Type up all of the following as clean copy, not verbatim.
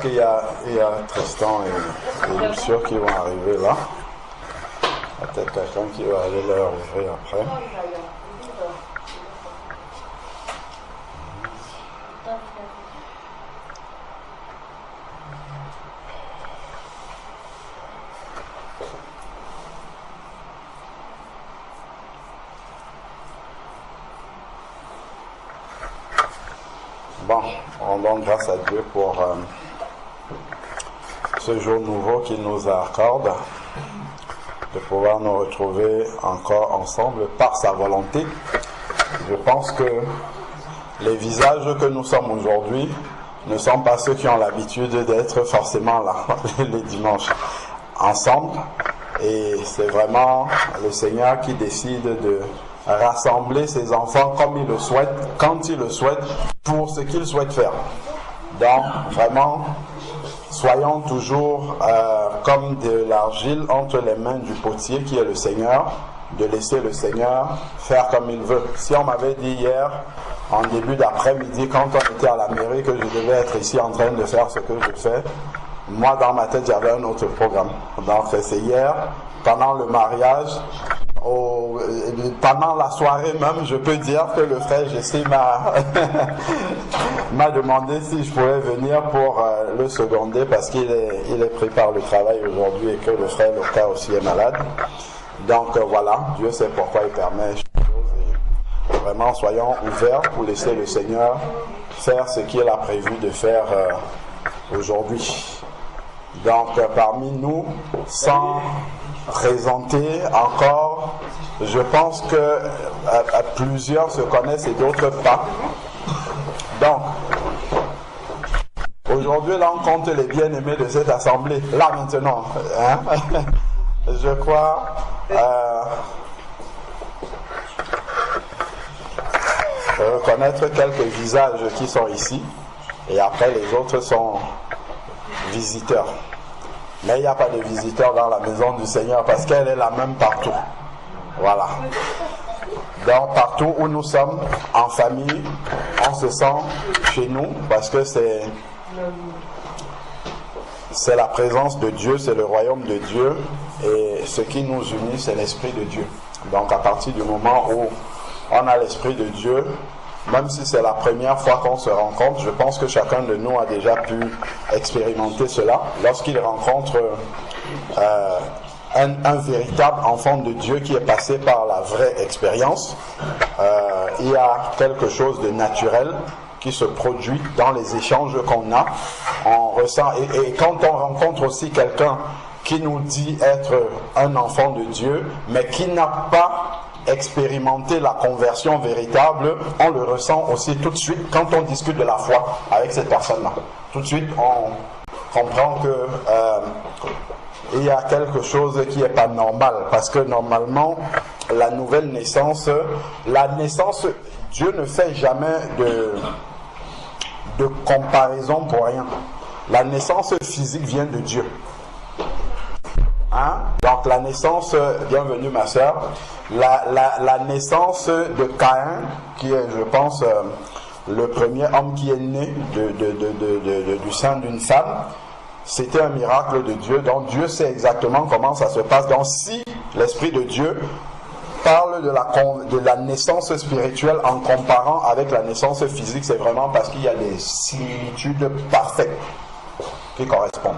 qu'il y a Tristan et Lucio qui vont arriver là. Il y a peut-être quelqu'un qui va aller leur ouvrir après. Bon, rendons grâce à Dieu pour ce jour nouveau qu'il nous accorde, de pouvoir nous retrouver encore ensemble par sa volonté. Je pense que les visages que nous sommes aujourd'hui ne sont pas ceux qui ont l'habitude d'être forcément là les dimanches ensemble. Et c'est vraiment le Seigneur qui décide de rassembler ses enfants comme il le souhaite, quand il le souhaite, pour ce qu'il souhaite faire. Donc, vraiment, soyons toujours comme de l'argile entre les mains du potier qui est le Seigneur, de laisser le Seigneur faire comme il veut. Si on m'avait dit hier, en début d'après-midi, quand on était à la mairie, que je devais être ici en train de faire ce que je fais, moi, dans ma tête, j'avais un autre programme. Donc, c'est hier, pendant le mariage, pendant la soirée même, je peux dire que le frère Jessie m'a demandé si je pouvais venir pour le seconder parce qu'il est pris par le travail aujourd'hui et que le frère Loka aussi est malade. Donc voilà, Dieu sait pourquoi il permet les choses. Et vraiment, soyons ouverts pour laisser le Seigneur faire ce qu'il a prévu de faire aujourd'hui. Donc parmi nous, sans présenter encore, je pense que plusieurs se connaissent et d'autres pas. Donc, aujourd'hui, là, on compte les bien-aimés de cette assemblée. Là, maintenant, hein? Je crois reconnaître quelques visages qui sont ici, et après les autres sont visiteurs. Mais il n'y a pas de visiteurs dans la maison du Seigneur parce qu'elle est la même partout. Voilà. Donc partout où nous sommes, en famille, on se sent chez nous parce que c'est la présence de Dieu, c'est le royaume de Dieu et ce qui nous unit, c'est l'Esprit de Dieu. Donc à partir du moment où on a l'Esprit de Dieu, même si c'est la première fois qu'on se rencontre, je pense que chacun de nous a déjà pu expérimenter cela. Lorsqu'il rencontre un véritable enfant de Dieu qui est passé par la vraie expérience, il y a quelque chose de naturel qui se produit dans les échanges qu'on a. On ressent, et quand on rencontre aussi quelqu'un qui nous dit être un enfant de Dieu, mais qui n'a pas expérimenter la conversion véritable, on le ressent aussi tout de suite quand on discute de la foi avec cette personne-là. Tout de suite, on comprend que il y a quelque chose qui n'est pas normal, parce que normalement, la nouvelle naissance, Dieu ne fait jamais de comparaison pour rien. La naissance physique vient de Dieu. Hein? Donc la naissance, bienvenue ma soeur, la naissance de Caïn, qui est, je pense, le premier homme qui est né du sein d'une femme, c'était un miracle de Dieu. Donc Dieu sait exactement comment ça se passe. Donc si l'Esprit de Dieu parle de la naissance spirituelle en comparant avec la naissance physique, c'est vraiment parce qu'il y a des similitudes parfaites qui correspondent.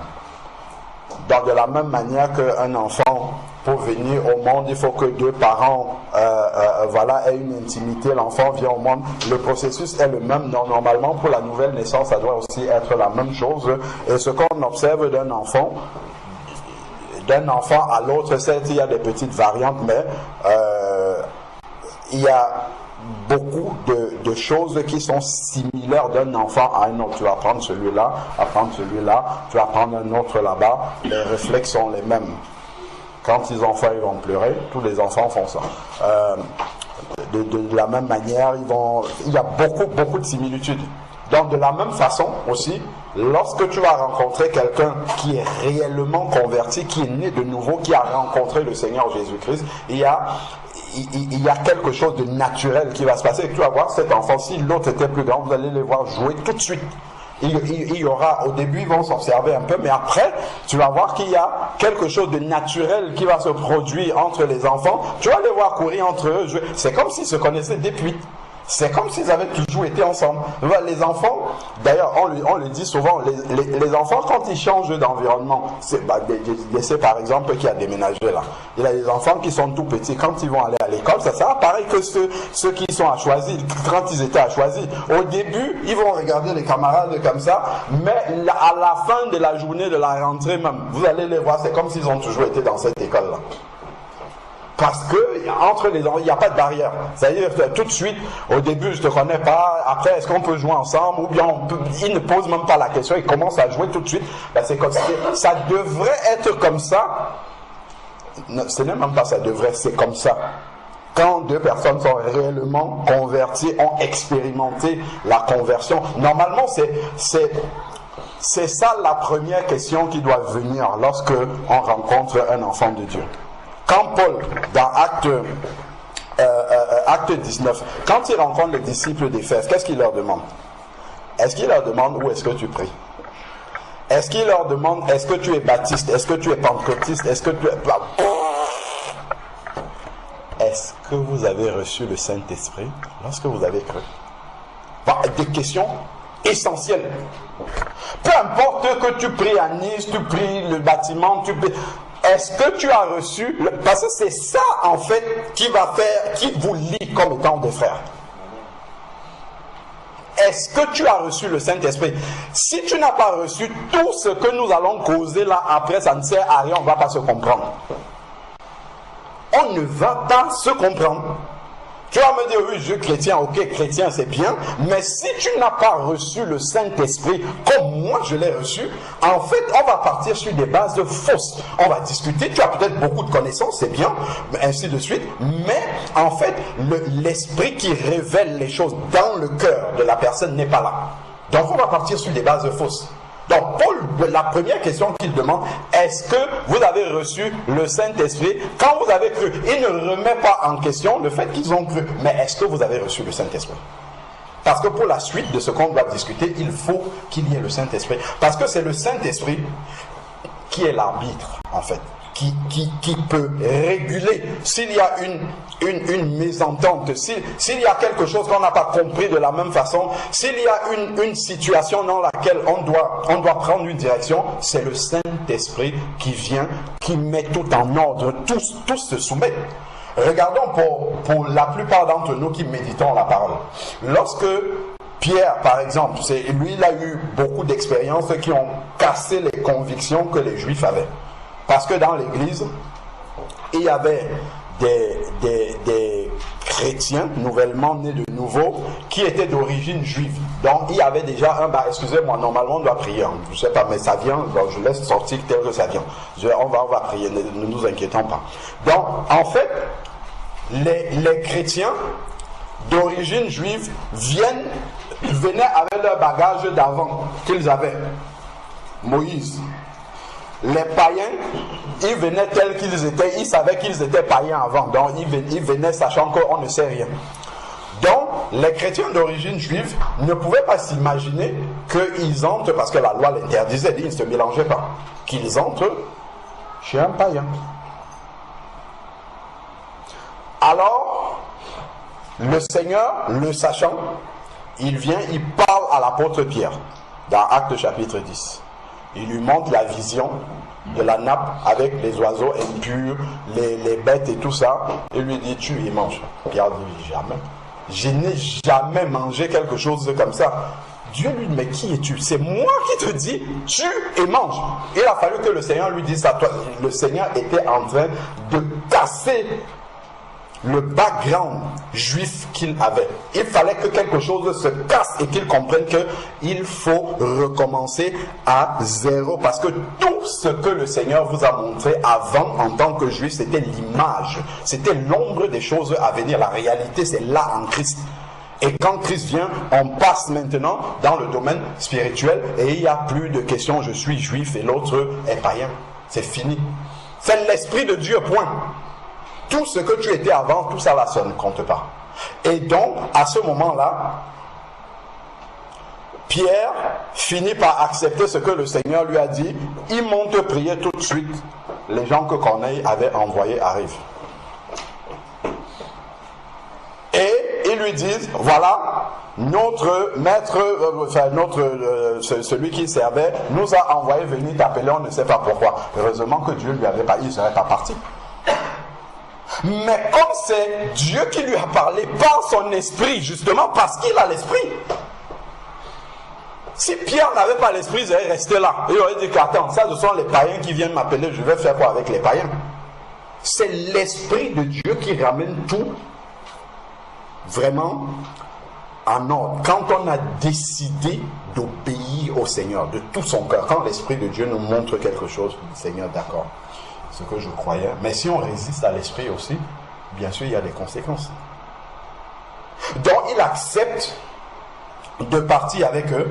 Donc de la même manière qu'un enfant, pour venir au monde, il faut que deux parents aient une intimité, l'enfant vient au monde, le processus est le même. Donc normalement pour la nouvelle naissance, ça doit aussi être la même chose. Et ce qu'on observe d'un enfant à l'autre, certes il y a des petites variantes, mais il y a beaucoup de choses qui sont similaires d'un enfant à un autre. Tu vas prendre celui-là, tu vas prendre un autre là-bas, les réflexes sont les mêmes. Quand ils ont faim, ils vont pleurer, tous les enfants font ça. De la même manière, il y a beaucoup de similitudes. Donc de la même façon aussi, lorsque tu vas rencontrer quelqu'un qui est réellement converti, qui est né de nouveau, qui a rencontré le Seigneur Jésus-Christ, il y a quelque chose de naturel qui va se passer. Et tu vas voir cet enfant, si l'autre était plus grand, vous allez les voir jouer tout de suite. Il y aura, au début, ils vont s'observer un peu, mais après, tu vas voir qu'il y a quelque chose de naturel qui va se produire entre les enfants. Tu vas les voir courir entre eux. C'est comme s'ils se connaissaient depuis. C'est comme s'ils avaient toujours été ensemble. Les enfants, d'ailleurs, on le dit souvent, les enfants, quand ils changent d'environnement, je sais par exemple qui a déménagé là. Il y a des enfants qui sont tout petits. Quand ils vont aller à l'école, ça sera pareil que ceux qui sont à Choisy, quand ils étaient à Choisy. Au début, ils vont regarder les camarades comme ça, mais à la fin de la journée, de la rentrée même, vous allez les voir, c'est comme s'ils ont toujours été dans cette école-là. Parce que entre les enfants, il n'y a pas de barrière. C'est-à-dire tout de suite, au début, je ne te connais pas, après, est-ce qu'on peut jouer ensemble, ou bien ils ne posent même pas la question, ils commencent à jouer tout de suite. C'est comme ça devrait être comme ça. Non, ce n'est même pas ça devrait, c'est comme ça. Quand deux personnes sont réellement converties, ont expérimenté la conversion, normalement, c'est ça la première question qui doit venir lorsque on rencontre un enfant de Dieu. Quand Paul, dans Acte 19, quand il rencontre les disciples d'Éphèse, qu'est-ce qu'il leur demande? Est-ce qu'il leur demande où est-ce que tu pries? Est-ce qu'il leur demande est-ce que tu es baptiste? Est-ce que tu es pentecôtiste? Est-ce que tu es... Est-ce que vous avez reçu le Saint-Esprit lorsque vous avez cru? Des questions essentielles. Peu importe que tu pries à Nice, tu pries le bâtiment, tu pries... Est-ce que tu as reçu, parce que c'est ça en fait qui vous lie comme étant des frères. Est-ce que tu as reçu le Saint-Esprit? Si tu n'as pas reçu, tout ce que nous allons causer là après, ça ne sert à rien, on ne va pas se comprendre. On ne va pas se comprendre. Tu vas me dire, oui, je suis chrétien, ok, chrétien c'est bien, mais si tu n'as pas reçu le Saint-Esprit comme moi je l'ai reçu, en fait, on va partir sur des bases fausses. On va discuter, tu as peut-être beaucoup de connaissances, c'est bien, ainsi de suite, mais en fait, l'esprit qui révèle les choses dans le cœur de la personne n'est pas là. Donc, on va partir sur des bases fausses. Donc Paul, la première question qu'il demande, est-ce que vous avez reçu le Saint-Esprit quand vous avez cru? Il ne remet pas en question le fait qu'ils ont cru, mais est-ce que vous avez reçu le Saint-Esprit? Parce que pour la suite de ce qu'on va discuter, il faut qu'il y ait le Saint-Esprit. Parce que c'est le Saint-Esprit qui est l'arbitre, en fait, qui peut réguler s'il y a une mésentente, s'il y a quelque chose qu'on n'a pas compris de la même façon, s'il y a une situation dans laquelle on doit prendre une direction, c'est le Saint-Esprit qui vient, qui met tout en ordre, tous se soumettent. Regardons pour la plupart d'entre nous qui méditons la parole. Lorsque Pierre, par exemple, lui, il a eu beaucoup d'expériences qui ont cassé les convictions que les Juifs avaient. Parce que dans l'église, il y avait des chrétiens nouvellement nés de nouveau qui étaient d'origine juive. Donc il y avait déjà excusez-moi, normalement on doit prier, je sais pas, mais ça vient, donc je laisse sortir tel que ça vient. On va prier, ne nous inquiétons pas. Donc en fait, les chrétiens d'origine juive venaient avec leur bagage d'avant qu'ils avaient. Moïse. Les païens, ils venaient tels qu'ils étaient, ils savaient qu'ils étaient païens avant, donc ils venaient sachant qu'on ne sait rien. Donc, les chrétiens d'origine juive ne pouvaient pas s'imaginer qu'ils entrent, parce que la loi l'interdisait, ils ne se mélangeaient pas, qu'ils entrent chez un païen. Alors, le Seigneur, le sachant, il vient, il parle à l'apôtre Pierre, dans Actes chapitre 10. Il lui montre la vision de la nappe avec les oiseaux impurs, les bêtes et tout ça. Il lui dit, tu y manges. Pierre dit, jamais. Je n'ai jamais mangé quelque chose comme ça. Dieu lui dit, mais qui es-tu? C'est moi qui te dis, tue et mange. Il a fallu que le Seigneur lui dise ça. Le Seigneur était en train de casser le background juif qu'il avait. Il fallait que quelque chose se casse et qu'il comprenne qu'il faut recommencer à zéro. Parce que tout ce que le Seigneur vous a montré avant en tant que juif, c'était l'image. C'était l'ombre des choses à venir. La réalité, c'est là en Christ. Et quand Christ vient, on passe maintenant dans le domaine spirituel et il n'y a plus de questions, je suis juif et l'autre est païen. C'est fini. C'est l'Esprit de Dieu, point. Tout ce que tu étais avant, tout ça là, ça ne compte pas. Et donc, à ce moment-là, Pierre finit par accepter ce que le Seigneur lui a dit. Il monte prier tout de suite. Les gens que Corneille avait envoyés arrivent. Et ils lui disent, voilà, notre maître, celui qui servait, nous a envoyé venir t'appeler, on ne sait pas pourquoi. Heureusement que Dieu lui avait pas, il ne serait pas parti. Mais comme c'est Dieu qui lui a parlé par son esprit, justement parce qu'il a l'esprit. Si Pierre n'avait pas l'esprit, il serait resté là. Il aurait dit qu'attends, ça ce sont les païens qui viennent m'appeler, je vais faire quoi avec les païens? C'est l'esprit de Dieu qui ramène tout vraiment en ordre. Quand on a décidé d'obéir au Seigneur de tout son cœur, quand l'esprit de Dieu nous montre quelque chose, Seigneur, d'accord, ce que je croyais, mais si on résiste à l'esprit aussi, bien sûr il y a des conséquences. Donc il accepte de partir avec eux,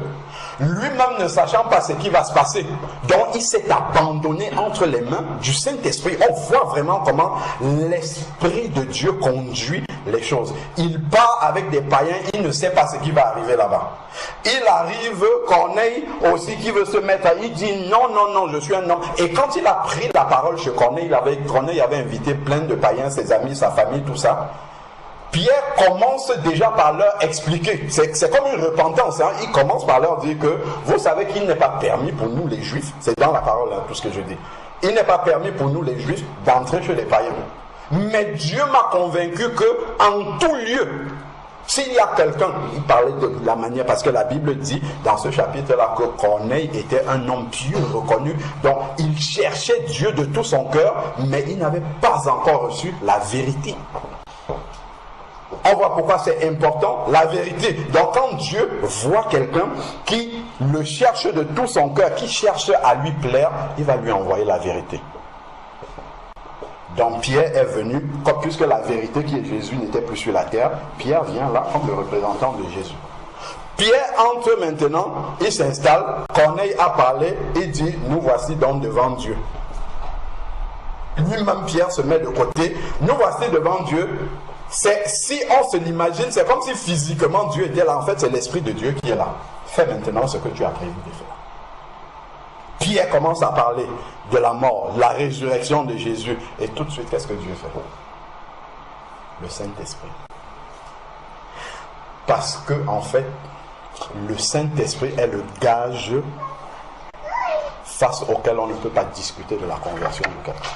lui-même ne sachant pas ce qui va se passer. Donc il s'est abandonné entre les mains du Saint-Esprit. On voit vraiment comment l'Esprit de Dieu conduit les choses. Il part avec des païens, il ne sait pas ce qui va arriver là-bas. Il arrive, Corneille aussi qui veut se mettre à... Il dit non, non, non, je suis un homme. Et quand il a pris la parole chez Corneille, Corneille avait invité plein de païens, ses amis, sa famille, tout ça. Pierre commence déjà par leur expliquer, c'est comme une repentance, hein. Il commence par leur dire que vous savez qu'il n'est pas permis pour nous les juifs, c'est dans la parole hein, tout ce que je dis, il n'est pas permis pour nous les juifs d'entrer chez les païens. Mais Dieu m'a convaincu que en tout lieu, s'il y a quelqu'un, il parlait de la manière, parce que la Bible dit dans ce chapitre-là que Corneille était un homme pieux reconnu, donc il cherchait Dieu de tout son cœur, mais il n'avait pas encore reçu la vérité. On voit pourquoi c'est important, la vérité. Donc quand Dieu voit quelqu'un qui le cherche de tout son cœur, qui cherche à lui plaire, il va lui envoyer la vérité. Donc Pierre est venu, puisque la vérité qui est Jésus n'était plus sur la terre, Pierre vient là comme le représentant de Jésus. Pierre entre maintenant, il s'installe, Corneille a parlé, il dit, nous voici donc devant Dieu. Lui-même Pierre se met de côté, nous voici devant Dieu. Si on se l'imagine, c'est comme si physiquement Dieu était là. En fait, c'est l'Esprit de Dieu qui est là. Fais maintenant ce que tu as prévu de faire. Pierre commence à parler de la mort, la résurrection de Jésus. Et tout de suite, qu'est-ce que Dieu fait? Le Saint-Esprit. Parce que, en fait, le Saint-Esprit est le gage face auquel on ne peut pas discuter de la conversion du quelqu'un.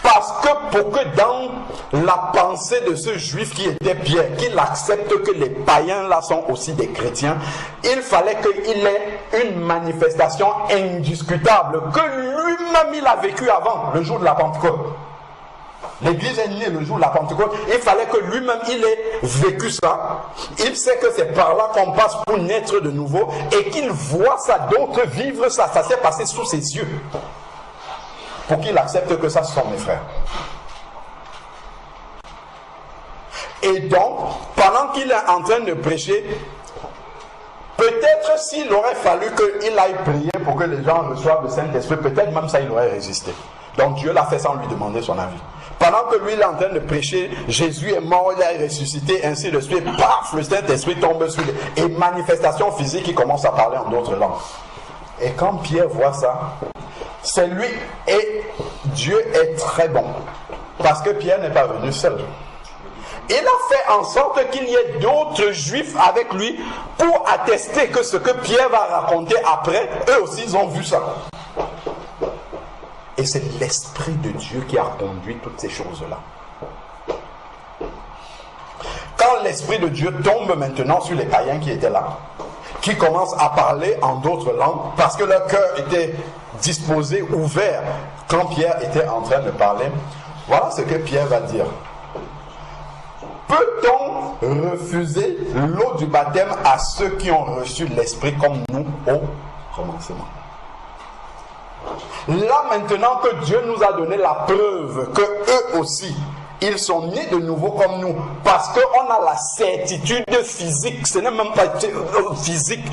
Parce que pour que dans la pensée de ce juif qui était Pierre, qu'il accepte que les païens là sont aussi des chrétiens, il fallait qu'il ait une manifestation indiscutable que lui-même il a vécu avant le jour de la Pentecôte. L'église est née le jour de la Pentecôte, il fallait que lui-même il ait vécu ça. Il sait que c'est par là qu'on passe pour naître de nouveau et qu'il voit ça, d'autres vivre ça. Ça s'est passé sous ses yeux. Pour qu'il accepte que ça, ce sont mes frères. Et donc, pendant qu'il est en train de prêcher, peut-être s'il aurait fallu qu'il aille prier pour que les gens reçoivent le Saint-Esprit, peut-être même ça, il aurait résisté. Donc Dieu l'a fait sans lui demander son avis. Pendant que lui, il est en train de prêcher, Jésus est mort, il a ressuscité, ainsi de suite, paf, le Saint-Esprit tombe sur lui. Et manifestation physique, il commence à parler en d'autres langues. Et quand Pierre voit ça, c'est lui, et Dieu est très bon, parce que Pierre n'est pas venu seul. Il a fait en sorte qu'il y ait d'autres juifs avec lui pour attester que ce que Pierre va raconter après, eux aussi ils ont vu ça. Et c'est l'Esprit de Dieu qui a conduit toutes ces choses-là. Quand l'Esprit de Dieu tombe maintenant sur les païens qui étaient là, qui commencent à parler en d'autres langues, parce que leur cœur était disposé, ouvert, quand Pierre était en train de parler, voilà ce que Pierre va dire. Peut-on refuser l'eau du baptême à ceux qui ont reçu l'Esprit comme nous au commencement? Là maintenant que Dieu nous a donné la preuve que eux aussi, ils sont nés de nouveau comme nous, parce qu'on a la certitude physique, ce n'est même pas physique,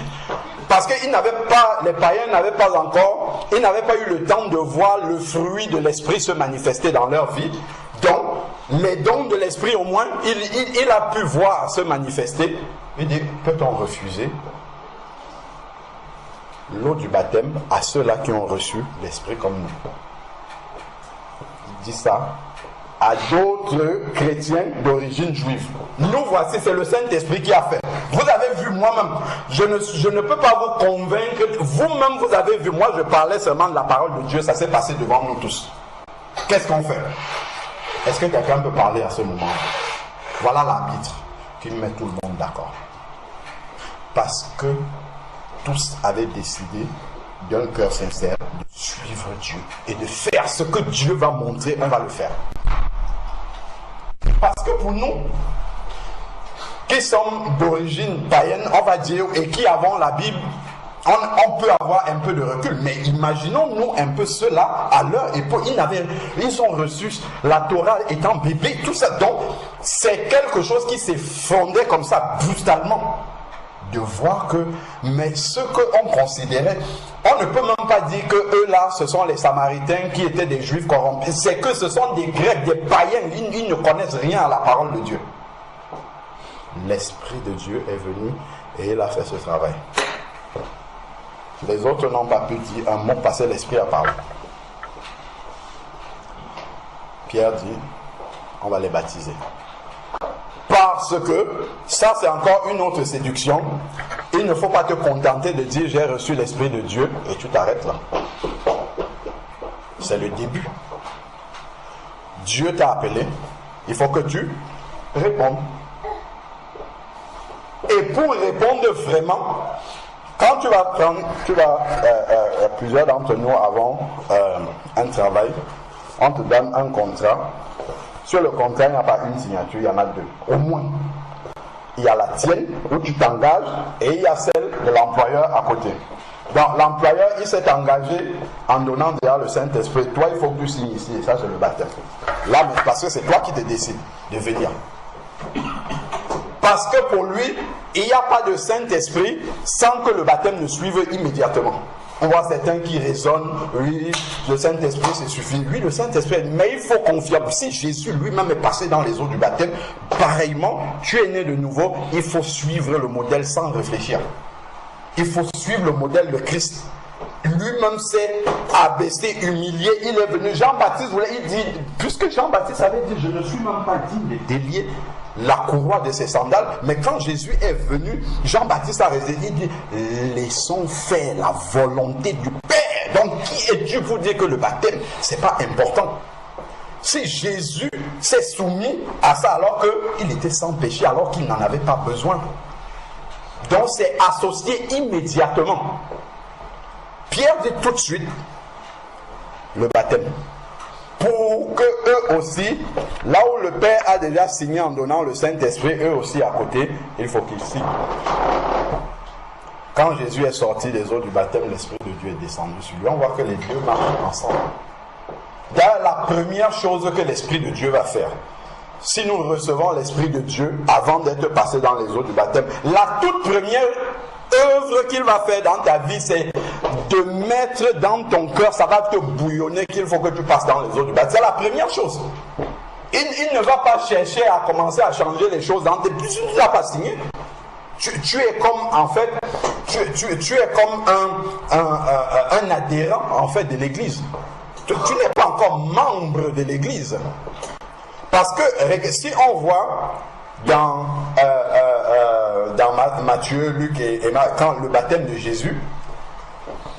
parce que les païens n'avaient pas encore, ils n'avaient pas eu le temps de voir le fruit de l'Esprit se manifester dans leur vie. Donc, les dons de l'Esprit au moins, il a pu voir se manifester. Il dit, peut-on refuser l'eau du baptême à ceux-là qui ont reçu l'Esprit comme nous? Il dit ça à d'autres chrétiens d'origine juive. Nous voici, c'est le Saint-Esprit qui a fait. Vous avez vu moi-même, je ne peux pas vous convaincre, vous-même vous avez vu, moi je parlais seulement de la parole de Dieu, ça s'est passé devant nous tous. Qu'est-ce qu'on fait? Est-ce que quelqu'un peut parler à ce moment? Voilà l'arbitre qui met tout le monde d'accord. Parce que tous avaient décidé d'un cœur sincère de suivre Dieu et de faire ce que Dieu va montrer, on va le faire. Parce que pour nous, qui sommes d'origine païenne, on va dire, et qui avons la Bible, on peut avoir un peu de recul. Mais imaginons-nous un peu ceux-là, à leur époque, ils ont reçu la Torah étant bébé, tout ça. Donc, c'est quelque chose qui s'est fondé comme ça, brutalement. De voir que, mais ce qu'on considérait, on ne peut même pas dire que eux là, ce sont les Samaritains qui étaient des Juifs corrompus, c'est que ce sont des Grecs, des païens, ils ne connaissent rien à la parole de Dieu. L'Esprit de Dieu est venu et il a fait ce travail. Les autres n'ont pas pu dire un mot parce que l'Esprit a parlé. Pierre dit, on va les baptiser. Parce que, ça c'est encore une autre séduction, il ne faut pas te contenter de dire j'ai reçu l'Esprit de Dieu et tu t'arrêtes là. C'est le début. Dieu t'a appelé, il faut que tu répondes. Et pour répondre vraiment, quand tu vas prendre, plusieurs d'entre nous avons un travail, on te donne un contrat. Sur le contrat, il n'y a pas une signature, il y en a deux. Au moins, il y a la tienne où tu t'engages et il y a celle de l'employeur à côté. Donc l'employeur, il s'est engagé en donnant déjà le Saint-Esprit. Toi, il faut que tu signes ici et ça, c'est le baptême. Là, parce que c'est toi qui te décides de venir. Parce que pour lui, il n'y a pas de Saint-Esprit sans que le baptême ne suive immédiatement. On voit certains qui raisonnent, oui, le Saint-Esprit, c'est suffit. Oui, le Saint-Esprit, mais il faut confier. Si Jésus lui-même est passé dans les eaux du baptême, pareillement, tu es né de nouveau, il faut suivre le modèle sans réfléchir. Il faut suivre le modèle de Christ. Lui-même s'est abaissé, humilié, il est venu. Jean-Baptiste voulait, il dit, puisque Jean-Baptiste avait dit, je ne suis même pas digne de délier la courroie de ses sandales, mais quand Jésus est venu, Jean-Baptiste a résisté, il dit, laissons faire la volonté du Père. Donc qui es-tu pour dire que le baptême, c'est pas important? Si Jésus s'est soumis à ça alors qu'il était sans péché, alors qu'il n'en avait pas besoin. Donc c'est associé immédiatement. Pierre dit tout de suite, le baptême. Pour que eux aussi, là où le Père a déjà signé en donnant le Saint-Esprit, eux aussi à côté, il faut qu'ils signent. Quand Jésus est sorti des eaux du baptême, l'Esprit de Dieu est descendu sur lui. On voit que les deux marchent ensemble. D'ailleurs, la première chose que l'Esprit de Dieu va faire, si nous recevons l'Esprit de Dieu avant d'être passé dans les eaux du baptême, la toute première œuvre qu'il va faire dans ta vie, c'est de mettre dans ton cœur, ça va te bouillonner qu'il faut que tu passes dans les eaux du baptême. C'est la première chose. Il ne va pas chercher à commencer à changer les choses dans tes... Tu ne l'as pas signé. Tu es comme, en fait, tu es comme un adhérent, en fait, de l'église. Tu n'es pas encore membre de l'église. Parce que si on voit dans Matthieu, Luc et Marc, quand le baptême de Jésus,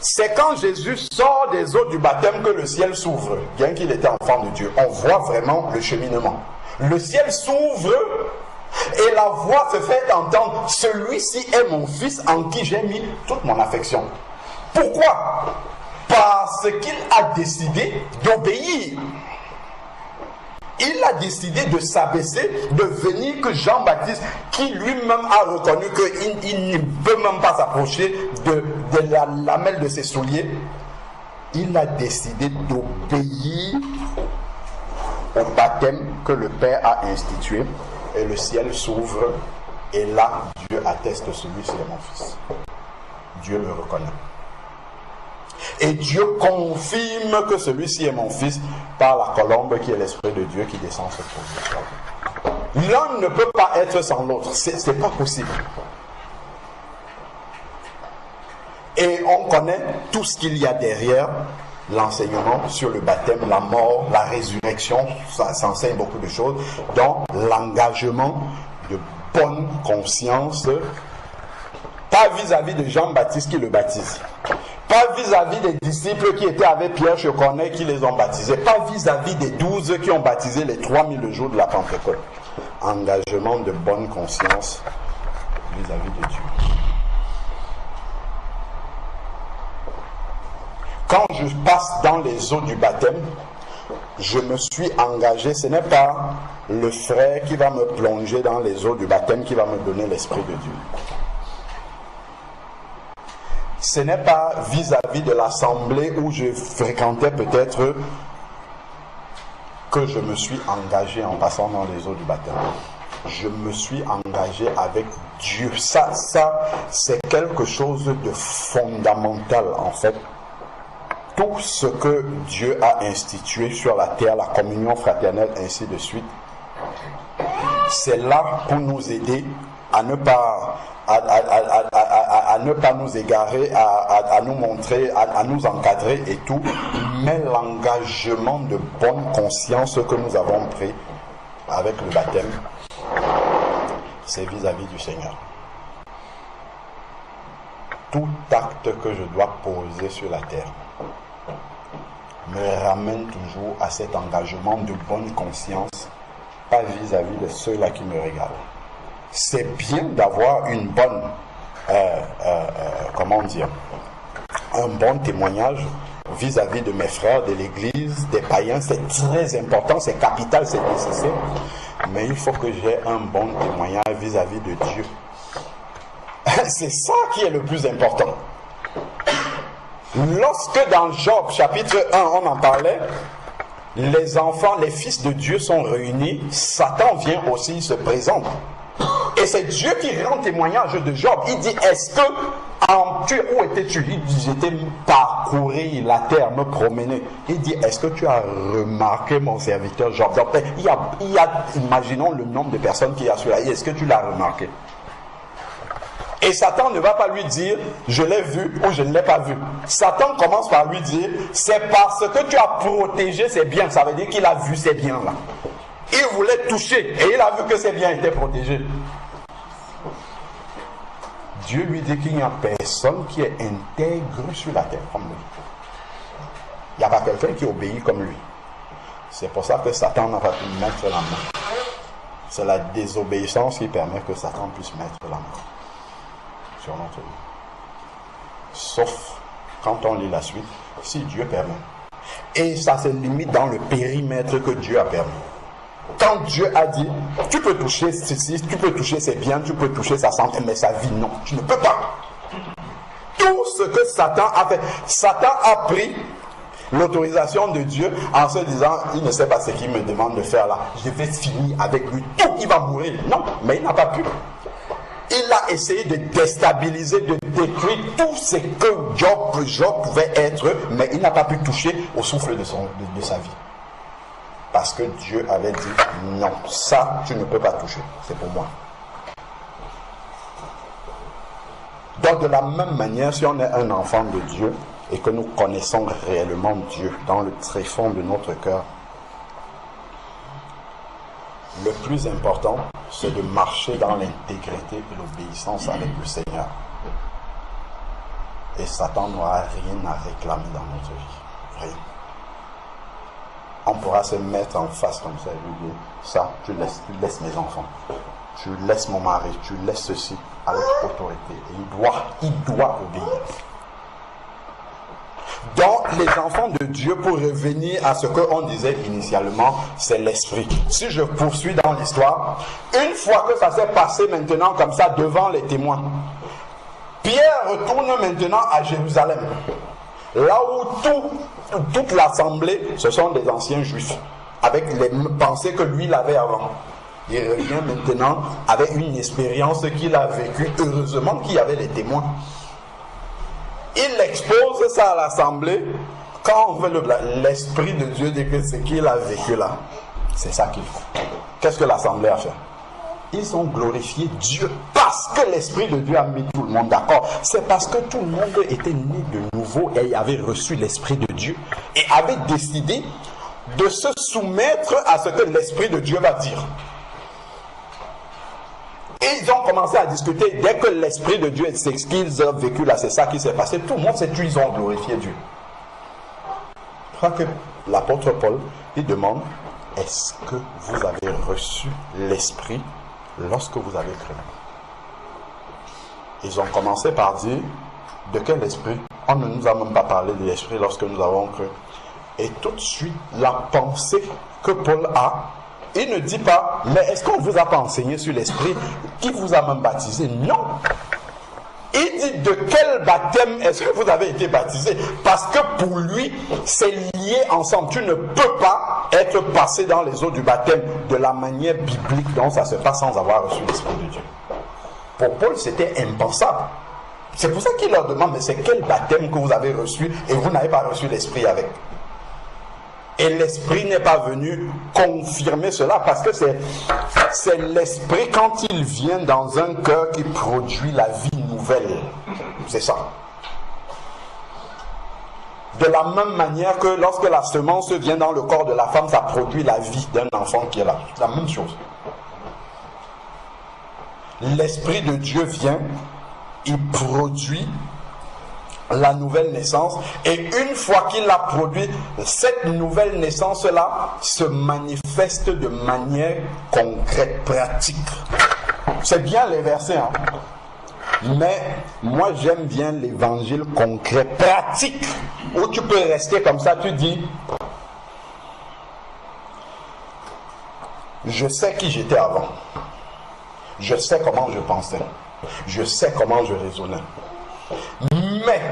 c'est quand Jésus sort des eaux du baptême que le ciel s'ouvre. Bien qu'il était enfant de Dieu, on voit vraiment le cheminement. Le ciel s'ouvre et la voix se fait entendre. Celui-ci est mon fils en qui j'ai mis toute mon affection. Pourquoi? Parce qu'il a décidé d'obéir. Il a décidé de s'abaisser, de venir que Jean-Baptiste, qui lui-même a reconnu qu'il ne peut même pas s'approcher de la lamelle de ses souliers, il a décidé d'obéir au baptême que le Père a institué, et le ciel s'ouvre, et là, Dieu atteste celui-ci est mon fils. Dieu le reconnaît. Et Dieu confirme que celui-ci est mon fils par la colombe qui est l'Esprit de Dieu qui descend sur lui. L'un ne peut pas être sans l'autre. C'est pas possible. Et on connaît tout ce qu'il y a derrière l'enseignement sur le baptême, la mort, la résurrection. Ça enseigne beaucoup de choses, dont l'engagement de bonne conscience, pas vis-à-vis de Jean-Baptiste qui le baptise, pas vis-à-vis des disciples qui étaient avec Pierre chez Corneille qui les ont baptisés, pas vis-à-vis des 12 qui ont baptisé les 3000 le jour de la Pentecôte. Engagement de bonne conscience vis-à-vis de Dieu. Quand je passe dans les eaux du baptême, je me suis engagé. Ce n'est pas le frère qui va me plonger dans les eaux du baptême qui va me donner l'Esprit de Dieu. Ce n'est pas vis-à-vis de l'assemblée où je fréquentais peut-être que je me suis engagé en passant dans les eaux du baptême. Je me suis engagé avec Dieu. Ça c'est quelque chose de fondamental en fait. Tout ce que Dieu a institué sur la terre, la communion fraternelle, ainsi de suite, c'est là pour nous aider à ne pas, à ne pas nous égarer, à nous montrer, à nous encadrer et tout, mais l'engagement de bonne conscience que nous avons pris avec le baptême, c'est vis-à-vis du Seigneur. Tout acte que je dois poser sur la terre me ramène toujours à cet engagement de bonne conscience, pas vis-à-vis de ceux-là qui me regardent. C'est bien d'avoir une bonne, un bon témoignage vis-à-vis de mes frères, de l'église, des païens. C'est très important, c'est capital, c'est nécessaire. Mais il faut que j'ai un bon témoignage vis-à-vis de Dieu. C'est ça qui est le plus important. Lorsque dans Job chapitre 1 on en parlait, les enfants, les fils de Dieu sont réunis, Satan vient aussi, il se présente. Et c'est Dieu qui rend témoignage de Job. Il dit, est-ce que, où étais-tu? Il dit, j'étais parcourir la terre, me promener. Il dit, est-ce que tu as remarqué mon serviteur Job? Donc, il y a, imaginons le nombre de personnes qu'il y a sur la île, est-ce que tu l'as remarqué? Et Satan ne va pas lui dire, je l'ai vu ou je ne l'ai pas vu. Satan commence par lui dire, c'est parce que tu as protégé ses biens. Ça veut dire qu'il a vu ses biens-là. Il voulait toucher et il a vu que ses biens étaient protégés. Dieu lui dit qu'il n'y a personne qui est intègre sur la terre comme lui. Il n'y a pas quelqu'un qui obéit comme lui. C'est pour ça que Satan n'a pas pu mettre la main. C'est la désobéissance qui permet que Satan puisse mettre la main sur notre vie. Sauf quand on lit la suite, si Dieu permet. Et ça se limite dans le périmètre que Dieu a permis. Quand Dieu a dit, tu peux toucher ceci, tu peux toucher ses biens, tu peux toucher sa santé, mais sa vie, non, tu ne peux pas. Tout ce que Satan a fait, Satan a pris l'autorisation de Dieu en se disant, il ne sait pas ce qu'il me demande de faire là, je vais finir avec lui, tout, il va mourir. Non, mais il n'a pas pu. Il a essayé de déstabiliser, de détruire tout ce que Job pouvait être, mais il n'a pas pu toucher au souffle de sa vie. Parce que Dieu avait dit, non, ça, tu ne peux pas toucher, c'est pour moi. Donc de la même manière, si on est un enfant de Dieu et que nous connaissons réellement Dieu dans le tréfonds de notre cœur, le plus important, c'est de marcher dans l'intégrité et l'obéissance avec le Seigneur. Et Satan n'aura rien à réclamer dans notre vie. Rien. On pourra se mettre en face comme ça et lui dire, ça, tu laisses mes enfants. Tu laisses mon mari, tu laisses ceci avec autorité. Et il doit obéir. Donc, les enfants de Dieu, pour revenir à ce qu'on disait initialement, c'est l'esprit. Si je poursuis dans l'histoire, une fois que ça s'est passé maintenant comme ça devant les témoins, Pierre retourne maintenant à Jérusalem. Là où toute l'assemblée, ce sont des anciens juifs, avec les pensées que lui il avait avant. Il revient maintenant avec une expérience qu'il a vécue. Heureusement qu'il y avait les témoins. Il expose ça à l'assemblée. Quand on veut l'Esprit de Dieu dit que ce qu'il a vécu là, C'est ça qu'ils font. Qu'est-ce que l'Assemblée a fait? Ils ont glorifié Dieu parce que l'Esprit de Dieu a mis tout le monde d'accord. C'est parce que tout le monde était né de nouveau et avait reçu l'Esprit de Dieu et avait décidé de se soumettre à ce que l'Esprit de Dieu va dire. Et ils ont commencé à discuter. Dès que l'Esprit de Dieu, c'est ce qu'ils ont vécu là, c'est ça qui s'est passé. Tout le monde s'est tué, ils ont glorifié Dieu. Je crois que l'apôtre Paul, il demande, est-ce que vous avez reçu l'Esprit lorsque vous avez cru? Ils ont commencé par dire, de quel esprit? On ne nous a même pas parlé de l'Esprit lorsque nous avons cru. Et tout de suite, la pensée que Paul a, il ne dit pas, mais est-ce qu'on ne vous a pas enseigné sur l'Esprit? Qui vous a même baptisé? Non. Il dit, de quel baptême est-ce que vous avez été baptisé? Parce que pour lui, c'est lié ensemble. Tu ne peux pas être passé dans les eaux du baptême de la manière biblique dont ça se passe sans avoir reçu l'Esprit de Dieu. Pour Paul, c'était impensable. C'est pour ça qu'il leur demande, mais c'est quel baptême que vous avez reçu et vous n'avez pas reçu l'Esprit avec? Et l'Esprit n'est pas venu confirmer cela parce que c'est l'Esprit quand il vient dans un cœur qui produit la vie nouvelle. C'est ça. De la même manière que lorsque la semence vient dans le corps de la femme, ça produit la vie d'un enfant qui est là. C'est la même chose. L'Esprit de Dieu vient, il produit la nouvelle naissance, et une fois qu'il l'a produit, cette nouvelle naissance-là se manifeste de manière concrète, pratique. C'est bien les versets, hein? Mais moi j'aime bien l'évangile concret, pratique, où tu peux rester comme ça, tu dis, je sais qui j'étais avant, je sais comment je pensais, je sais comment je raisonnais. Mais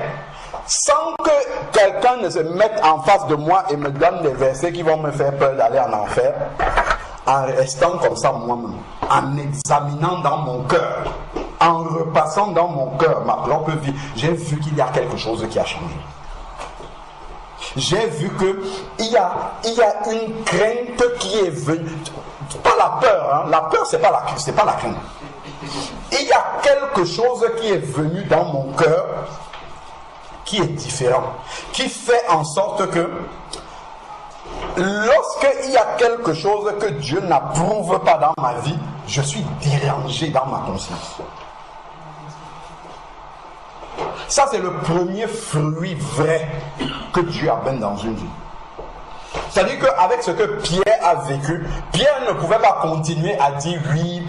sans que quelqu'un ne se mette en face de moi et me donne des versets qui vont me faire peur d'aller en enfer, en restant comme ça moi-même, en examinant dans mon cœur, en repassant dans mon cœur ma propre vie, j'ai vu qu'il y a quelque chose qui a changé. J'ai vu qu'il y a une crainte qui est venue. Pas la peur, hein? La peur c'est pas la crainte. Il y a quelque chose qui est venu dans mon cœur qui est différent, qui fait en sorte que lorsqu'il y a quelque chose que Dieu n'approuve pas dans ma vie, je suis dérangé dans ma conscience. Ça, c'est le premier fruit vrai que Dieu amène dans une vie. C'est-à-dire qu'avec ce que Pierre a vécu, Pierre ne pouvait pas continuer à dire oui,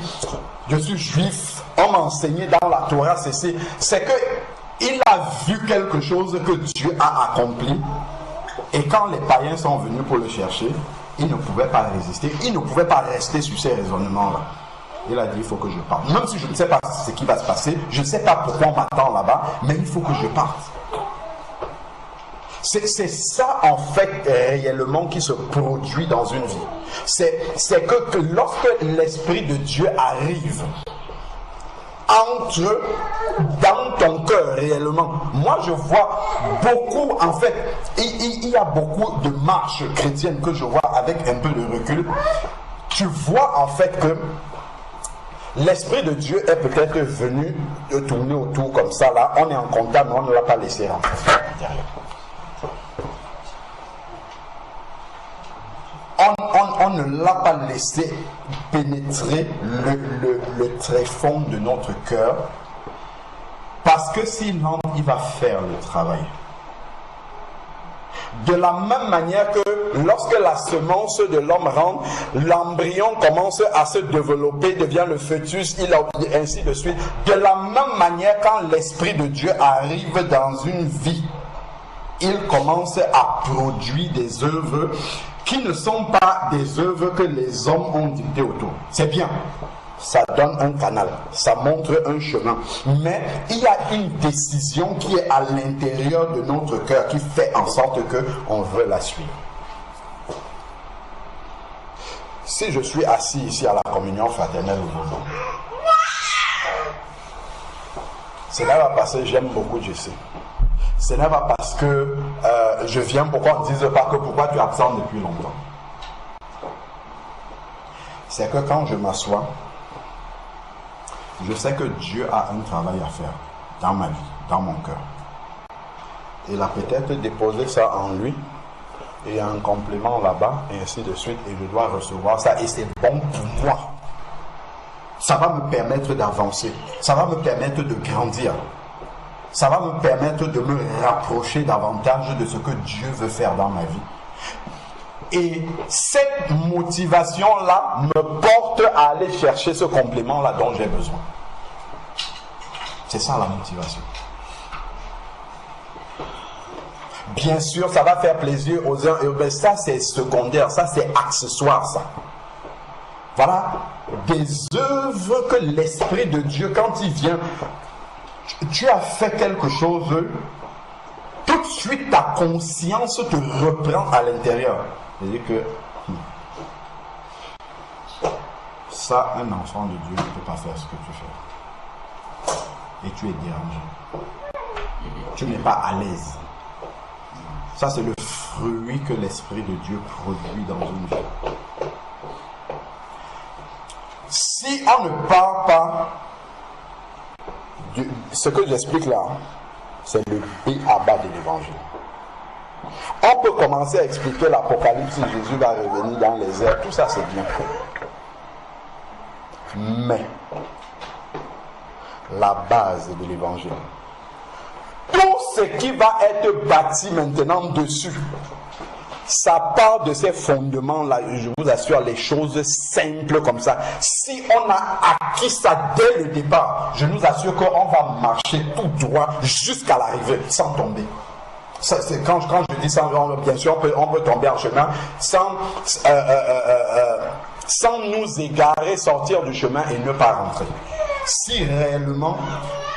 je suis juif, on m'a enseigné dans la Torah ceci. C'est qu'il a vu quelque chose que Dieu a accompli, et quand les païens sont venus pour le chercher, il ne pouvait pas résister, il ne pouvait pas rester sur ces raisonnements-là. Il a dit, il faut que je parte. Même si je ne sais pas ce qui va se passer, je ne sais pas pourquoi on m'attend là-bas, mais il faut que je parte. C'est ça en fait réellement qui se produit dans une vie. C'est que lorsque l'Esprit de Dieu arrive, entre dans ton cœur réellement. Moi je vois beaucoup, en fait, il y a beaucoup de marches chrétiennes que je vois avec un peu de recul. Tu vois en fait que l'Esprit de Dieu est peut-être venu de tourner autour comme ça là, on est en contact mais on ne l'a pas laissé rentrer à l'intérieur. On ne l'a pas laissé pénétrer le tréfonds de notre cœur, parce que sinon il va faire le travail. De la même manière que lorsque la semence de l'homme rentre, l'embryon commence à se développer, devient le fœtus, ainsi de suite. De la même manière, quand l'Esprit de Dieu arrive dans une vie, il commence à produire des œuvres qui ne sont pas des œuvres que les hommes ont dictées autour. C'est bien, ça donne un canal, ça montre un chemin, mais il y a une décision qui est à l'intérieur de notre cœur qui fait en sorte qu'on veut la suivre. Si je suis assis ici à la communion fraternelle aujourd'hui, cela va passer, j'aime beaucoup Jesse. Ce n'est pas parce que je viens pour qu'on ne dise pas que pourquoi tu es absent depuis longtemps. c'est que quand je m'assois, je sais que Dieu a un travail à faire dans ma vie, dans mon cœur. Il a peut-être déposé ça en lui, et il y a un complément là-bas, et ainsi de suite, et je dois recevoir ça, et c'est bon pour moi. Ça va me permettre d'avancer, ça va me permettre de grandir, ça va me permettre de me rapprocher davantage de ce que Dieu veut faire dans ma vie. Et cette motivation-là me porte à aller chercher ce complément-là dont j'ai besoin. C'est ça la motivation. Bien sûr, ça va faire plaisir aux uns et aux autres. Ça, c'est secondaire, ça, c'est accessoire, ça. Voilà des œuvres que l'Esprit de Dieu, quand il vient, tu as fait quelque chose, tout de suite ta conscience te reprend à l'intérieur. C'est-à-dire que ça, un enfant de Dieu ne peut pas faire ce que tu fais. Et tu es dérangé. Tu n'es pas à l'aise. Ça, c'est le fruit que l'Esprit de Dieu produit dans une vie. Si on ne parle pas de ce que j'explique là, c'est le B.A.B.A. de l'évangile. On peut commencer à expliquer l'Apocalypse, Jésus va revenir dans les airs, tout ça c'est bien. Mais la base de l'évangile, tout ce qui va être bâti maintenant dessus, ça part de ces fondements-là, je vous assure, les choses simples comme ça. Si on a acquis ça dès le départ, je nous assure qu'on va marcher tout droit jusqu'à l'arrivée, sans tomber. Ça, c'est quand je dis ça, bien sûr, on peut tomber en chemin sans nous égarer, sortir du chemin et ne pas rentrer. Si réellement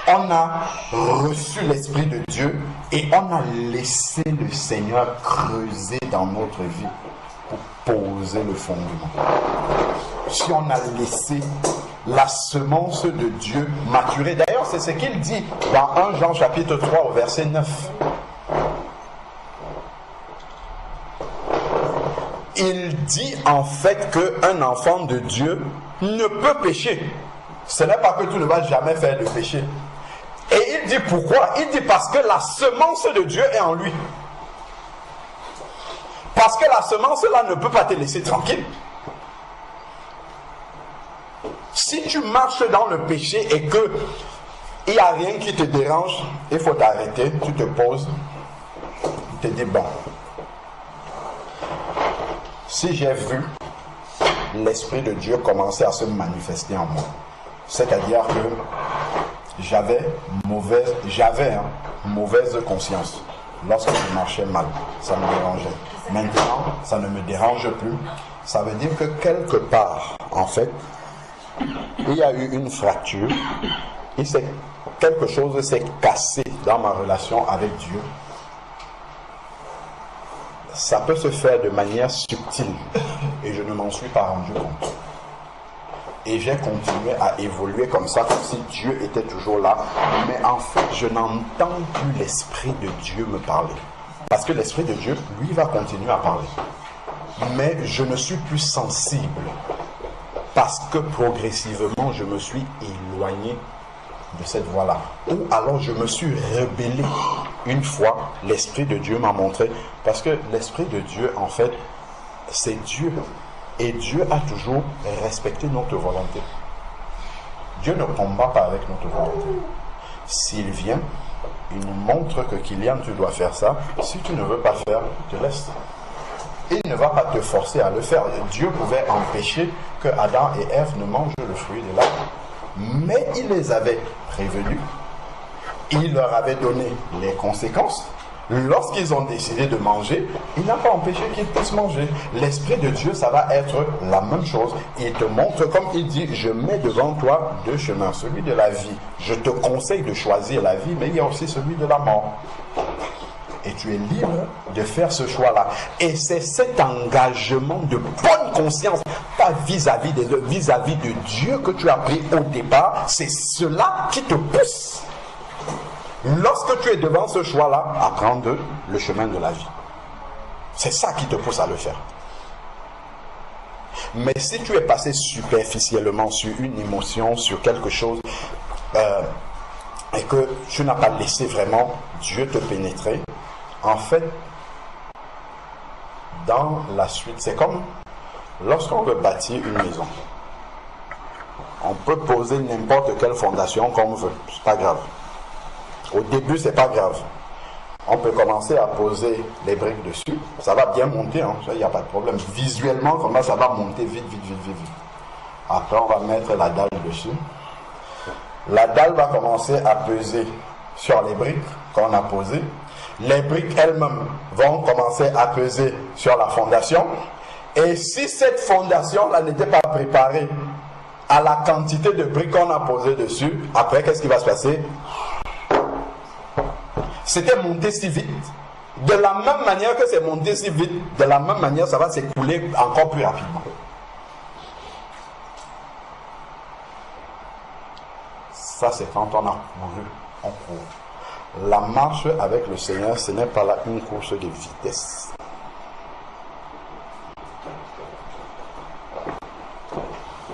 on a reçu l'Esprit de Dieu et on a laissé le Seigneur creuser dans notre vie pour poser le fondement. Si on a laissé la semence de Dieu maturer. D'ailleurs, c'est ce qu'il dit dans 1 Jean chapitre 3 au verset 9. Il dit en fait qu'un enfant de Dieu ne peut pécher. Ce n'est pas que tu ne vas jamais faire de péché. Et il dit pourquoi? Il dit parce que la semence de Dieu est en lui. Parce que la semence là ne peut pas te laisser tranquille. Si tu marches dans le péché et que il n'y a rien qui te dérange, il faut t'arrêter, tu te poses, tu te dis bon. Si j'ai vu l'Esprit de Dieu commencer à se manifester en moi, c'est-à-dire que j'avais mauvaise conscience lorsque je marchais mal, ça me dérangeait. Maintenant, ça ne me dérange plus. Ça veut dire que quelque part, en fait, il y a eu une fracture et quelque chose s'est cassé dans ma relation avec Dieu. Ça peut se faire de manière subtile et je ne m'en suis pas rendu compte. Et j'ai continué à évoluer comme ça, comme si Dieu était toujours là. Mais en fait, je n'entends plus l'Esprit de Dieu me parler. Parce que l'Esprit de Dieu, lui, va continuer à parler. Mais je ne suis plus sensible. Parce que progressivement, je me suis éloigné de cette voie-là. Ou alors je me suis rebellé. Une fois, l'Esprit de Dieu m'a montré. Parce que l'Esprit de Dieu, en fait, c'est Dieu. Et Dieu a toujours respecté notre volonté. Dieu ne combat pas avec notre volonté. S'il vient, il nous montre que Kylian, tu dois faire ça. Si tu ne veux pas faire, te laisse. Il ne va pas te forcer à le faire. Dieu pouvait empêcher que Adam et Ève ne mangent le fruit de l'arbre. Mais il les avait prévenus. Il leur avait donné les conséquences. Lorsqu'ils ont décidé de manger, il n'a pas empêché qu'ils puissent manger. L'Esprit de Dieu, ça va être la même chose. Il te montre, comme il dit, je mets devant toi deux chemins, celui de la vie. Je te conseille de choisir la vie, mais il y a aussi celui de la mort. Et tu es libre de faire ce choix-là. Et c'est cet engagement de bonne conscience, pas vis-à-vis de Dieu que tu as pris au départ, c'est cela qui te pousse. Lorsque tu es devant ce choix-là, à prendre le chemin de la vie. C'est ça qui te pousse à le faire. Mais si tu es passé superficiellement sur une émotion, sur quelque chose, et que tu n'as pas laissé vraiment Dieu te pénétrer, en fait, dans la suite, c'est comme lorsqu'on veut bâtir une maison. On peut poser n'importe quelle fondation qu'on veut, c'est pas grave. Au début, c'est pas grave. On peut commencer à poser les briques dessus, ça va bien monter, hein, il n'y a pas de problème. Visuellement, comment ça va monter vite. Après, on va mettre la dalle dessus. La dalle va commencer à peser sur les briques qu'on a posées. Les briques elles-mêmes vont commencer à peser sur la fondation. Et si cette fondation-là n'était pas préparée à la quantité de briques qu'on a posées dessus, après, qu'est-ce qui va se passer? C'était monté si vite. De la même manière que c'est monté si vite, de la même manière, ça va s'écouler encore plus rapidement. Ça, c'est quand on a couru, on court. La marche avec le Seigneur, ce n'est pas là une course de vitesse.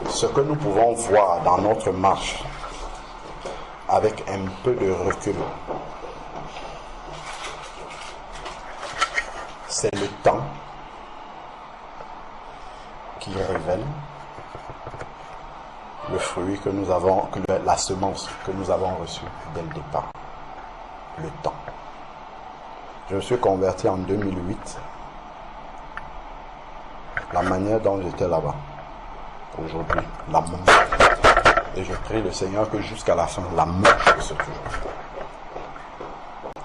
Ce que nous pouvons voir dans notre marche, avec un peu de recul, c'est le temps qui révèle le fruit que nous avons, la semence que nous avons reçue dès le départ. Le temps. Je me suis converti en 2008. La manière dont j'étais là-bas, aujourd'hui, la même. Et je prie le Seigneur que jusqu'à la fin, la même chose toujours.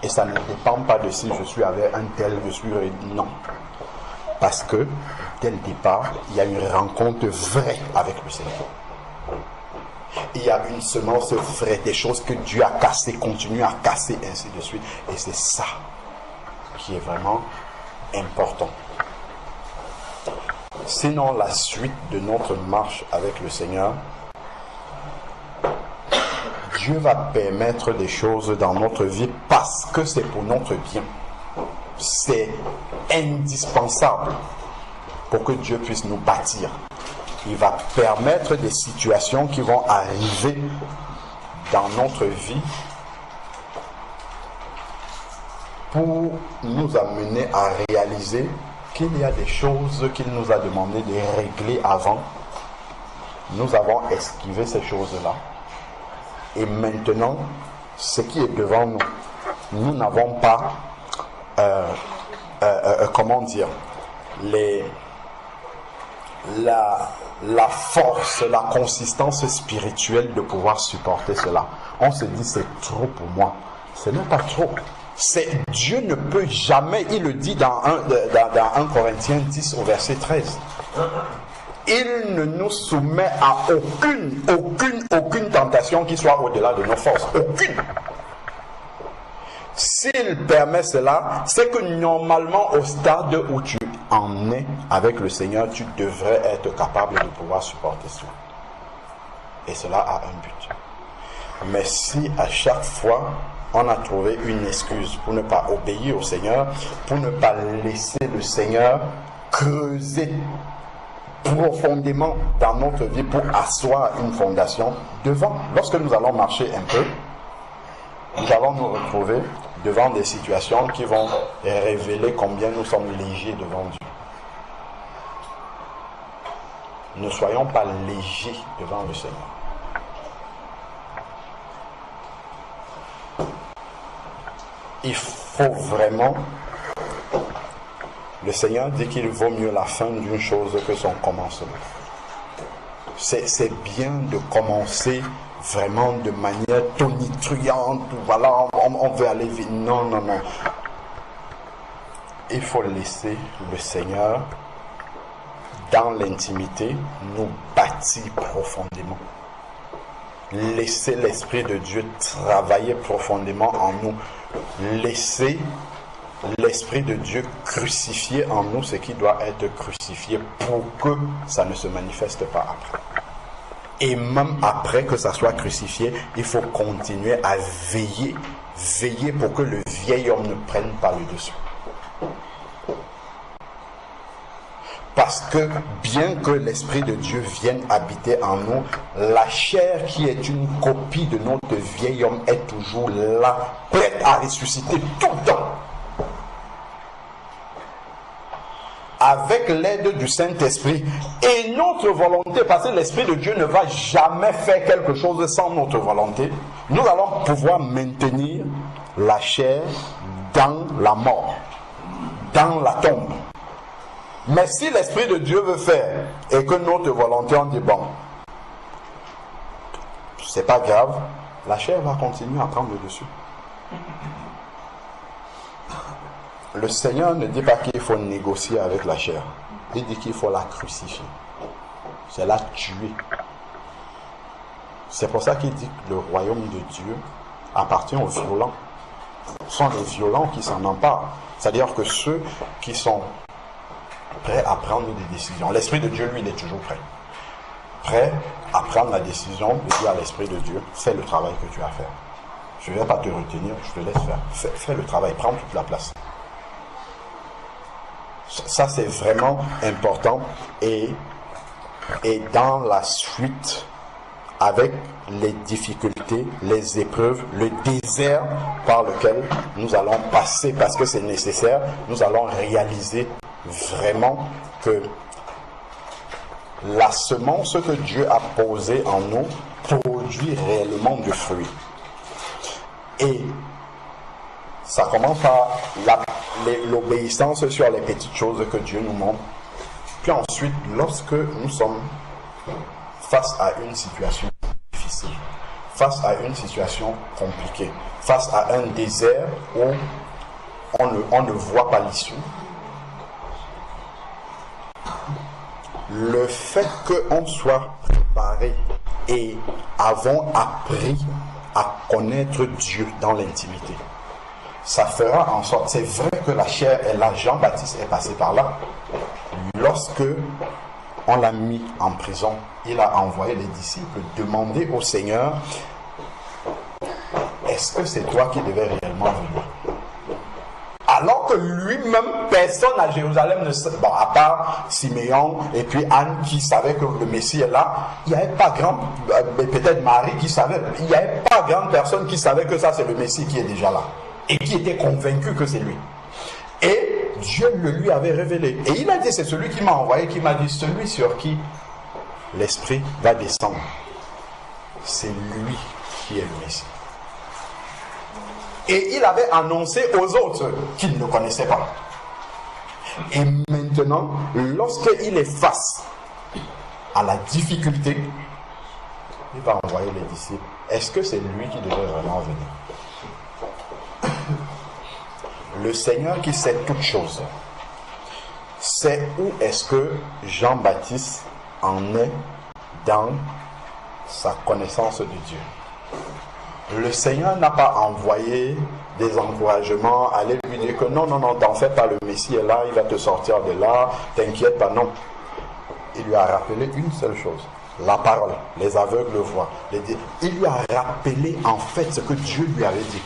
Et ça ne dépend pas de si je suis avec un tel, je suis... Non. Parce que, dès le départ, il y a une rencontre vraie avec le Seigneur. Il y a une semence vraie, des choses que Dieu a cassées, continue à casser, ainsi de suite. Et c'est ça qui est vraiment important. Sinon, la suite de notre marche avec le Seigneur, Dieu va permettre des choses dans notre vie parce que c'est pour notre bien. C'est indispensable pour que Dieu puisse nous bâtir. Il va permettre des situations qui vont arriver dans notre vie pour nous amener à réaliser qu'il y a des choses qu'il nous a demandé de régler avant. Nous avons esquivé ces choses-là. Et maintenant, ce qui est devant nous, nous n'avons pas, comment dire, la force, la consistance spirituelle de pouvoir supporter cela. On se dit c'est trop pour moi. Ce n'est pas trop. Dieu ne peut jamais, il le dit dans 1 Corinthiens 10 au verset 13. Il ne nous soumet à aucune tentation qui soit au-delà de nos forces. Aucune. S'il permet cela, c'est que normalement au stade où tu en es avec le Seigneur, tu devrais être capable de pouvoir supporter cela. Et cela a un but. Mais si à chaque fois, on a trouvé une excuse pour ne pas obéir au Seigneur, pour ne pas laisser le Seigneur creuser profondément dans notre vie pour asseoir une fondation devant. Lorsque nous allons marcher un peu, nous allons nous retrouver devant des situations qui vont révéler combien nous sommes légers devant Dieu. Ne soyons pas légers devant le Seigneur. Il faut vraiment... Le Seigneur dit qu'il vaut mieux la fin d'une chose que son commencement. C'est bien de commencer vraiment de manière tonitruante. Voilà, on veut aller vite. Non. Il faut laisser le Seigneur, dans l'intimité, nous bâtir profondément. Laisser l'Esprit de Dieu travailler profondément en nous. Laisser l'Esprit de Dieu crucifier en nous ce qui doit être crucifié pour que ça ne se manifeste pas après. Et même après que ça soit crucifié, il faut continuer à veiller pour que le vieil homme ne prenne pas le dessus. Parce que bien que l'Esprit de Dieu vienne habiter en nous, la chair qui est une copie de notre vieil homme est toujours là, prête à ressusciter tout le temps. Avec l'aide du Saint-Esprit et notre volonté, parce que l'Esprit de Dieu ne va jamais faire quelque chose sans notre volonté, nous allons pouvoir maintenir la chair dans la mort, dans la tombe. Mais si l'Esprit de Dieu veut faire et que notre volonté en dit bon, c'est pas grave, la chair va continuer à prendre le dessus. Le Seigneur ne dit pas qu'il faut négocier avec la chair. Il dit qu'il faut la crucifier. C'est la tuer. C'est pour ça qu'il dit que le royaume de Dieu appartient aux violents. Ce sont les violents qui s'en emparent. C'est-à-dire que ceux qui sont prêt à prendre des décisions. L'Esprit de Dieu, lui, il est toujours prêt. Prêt à prendre la décision de dire à l'Esprit de Dieu, fais le travail que tu as à faire. Je ne vais pas te retenir, je te laisse faire. Fais le travail, prends toute la place. Ça, c'est vraiment important. Et dans la suite, avec les difficultés, les épreuves, le désert par lequel nous allons passer, parce que c'est nécessaire, nous allons réaliser vraiment que la semence que Dieu a posée en nous produit réellement du fruit. Et ça commence par l'obéissance sur les petites choses que Dieu nous montre. Puis ensuite, lorsque nous sommes face à une situation difficile, face à une situation compliquée, face à un désert où on ne voit pas l'issue, le fait qu'on soit préparé et avons appris à connaître Dieu dans l'intimité, ça fera en sorte, c'est vrai que la chair est là, Jean-Baptiste est passé par là. Lorsque on l'a mis en prison, il a envoyé les disciples demander au Seigneur, est-ce que c'est toi qui devais réellement venir? Alors que lui-même, personne à Jérusalem ne sait, bon, à part Siméon et puis Anne qui savait que le Messie est là, il n'y avait pas grand, peut-être Marie qui savait, il n'y avait pas grande personne qui savait que ça c'est le Messie qui est déjà là et qui était convaincu que c'est lui. Et Dieu le lui avait révélé. Et il a dit, c'est celui qui m'a envoyé, qui m'a dit, celui sur qui l'Esprit va descendre, c'est lui qui est le Messie. Et il avait annoncé aux autres qu'ils ne connaissaient pas. Et maintenant, lorsqu'il est face à la difficulté, il va envoyer les disciples. Est-ce que c'est lui qui devait vraiment venir? Le Seigneur qui sait toutes choses sait où est-ce que Jean-Baptiste en est dans sa connaissance de Dieu. Le Seigneur n'a pas envoyé des encouragements, aller lui dire que non, t'en fais pas, le Messie est là, il va te sortir de là, t'inquiète pas, non. Il lui a rappelé une seule chose, la parole, les aveugles voient. Il lui a rappelé en fait ce que Dieu lui avait dit.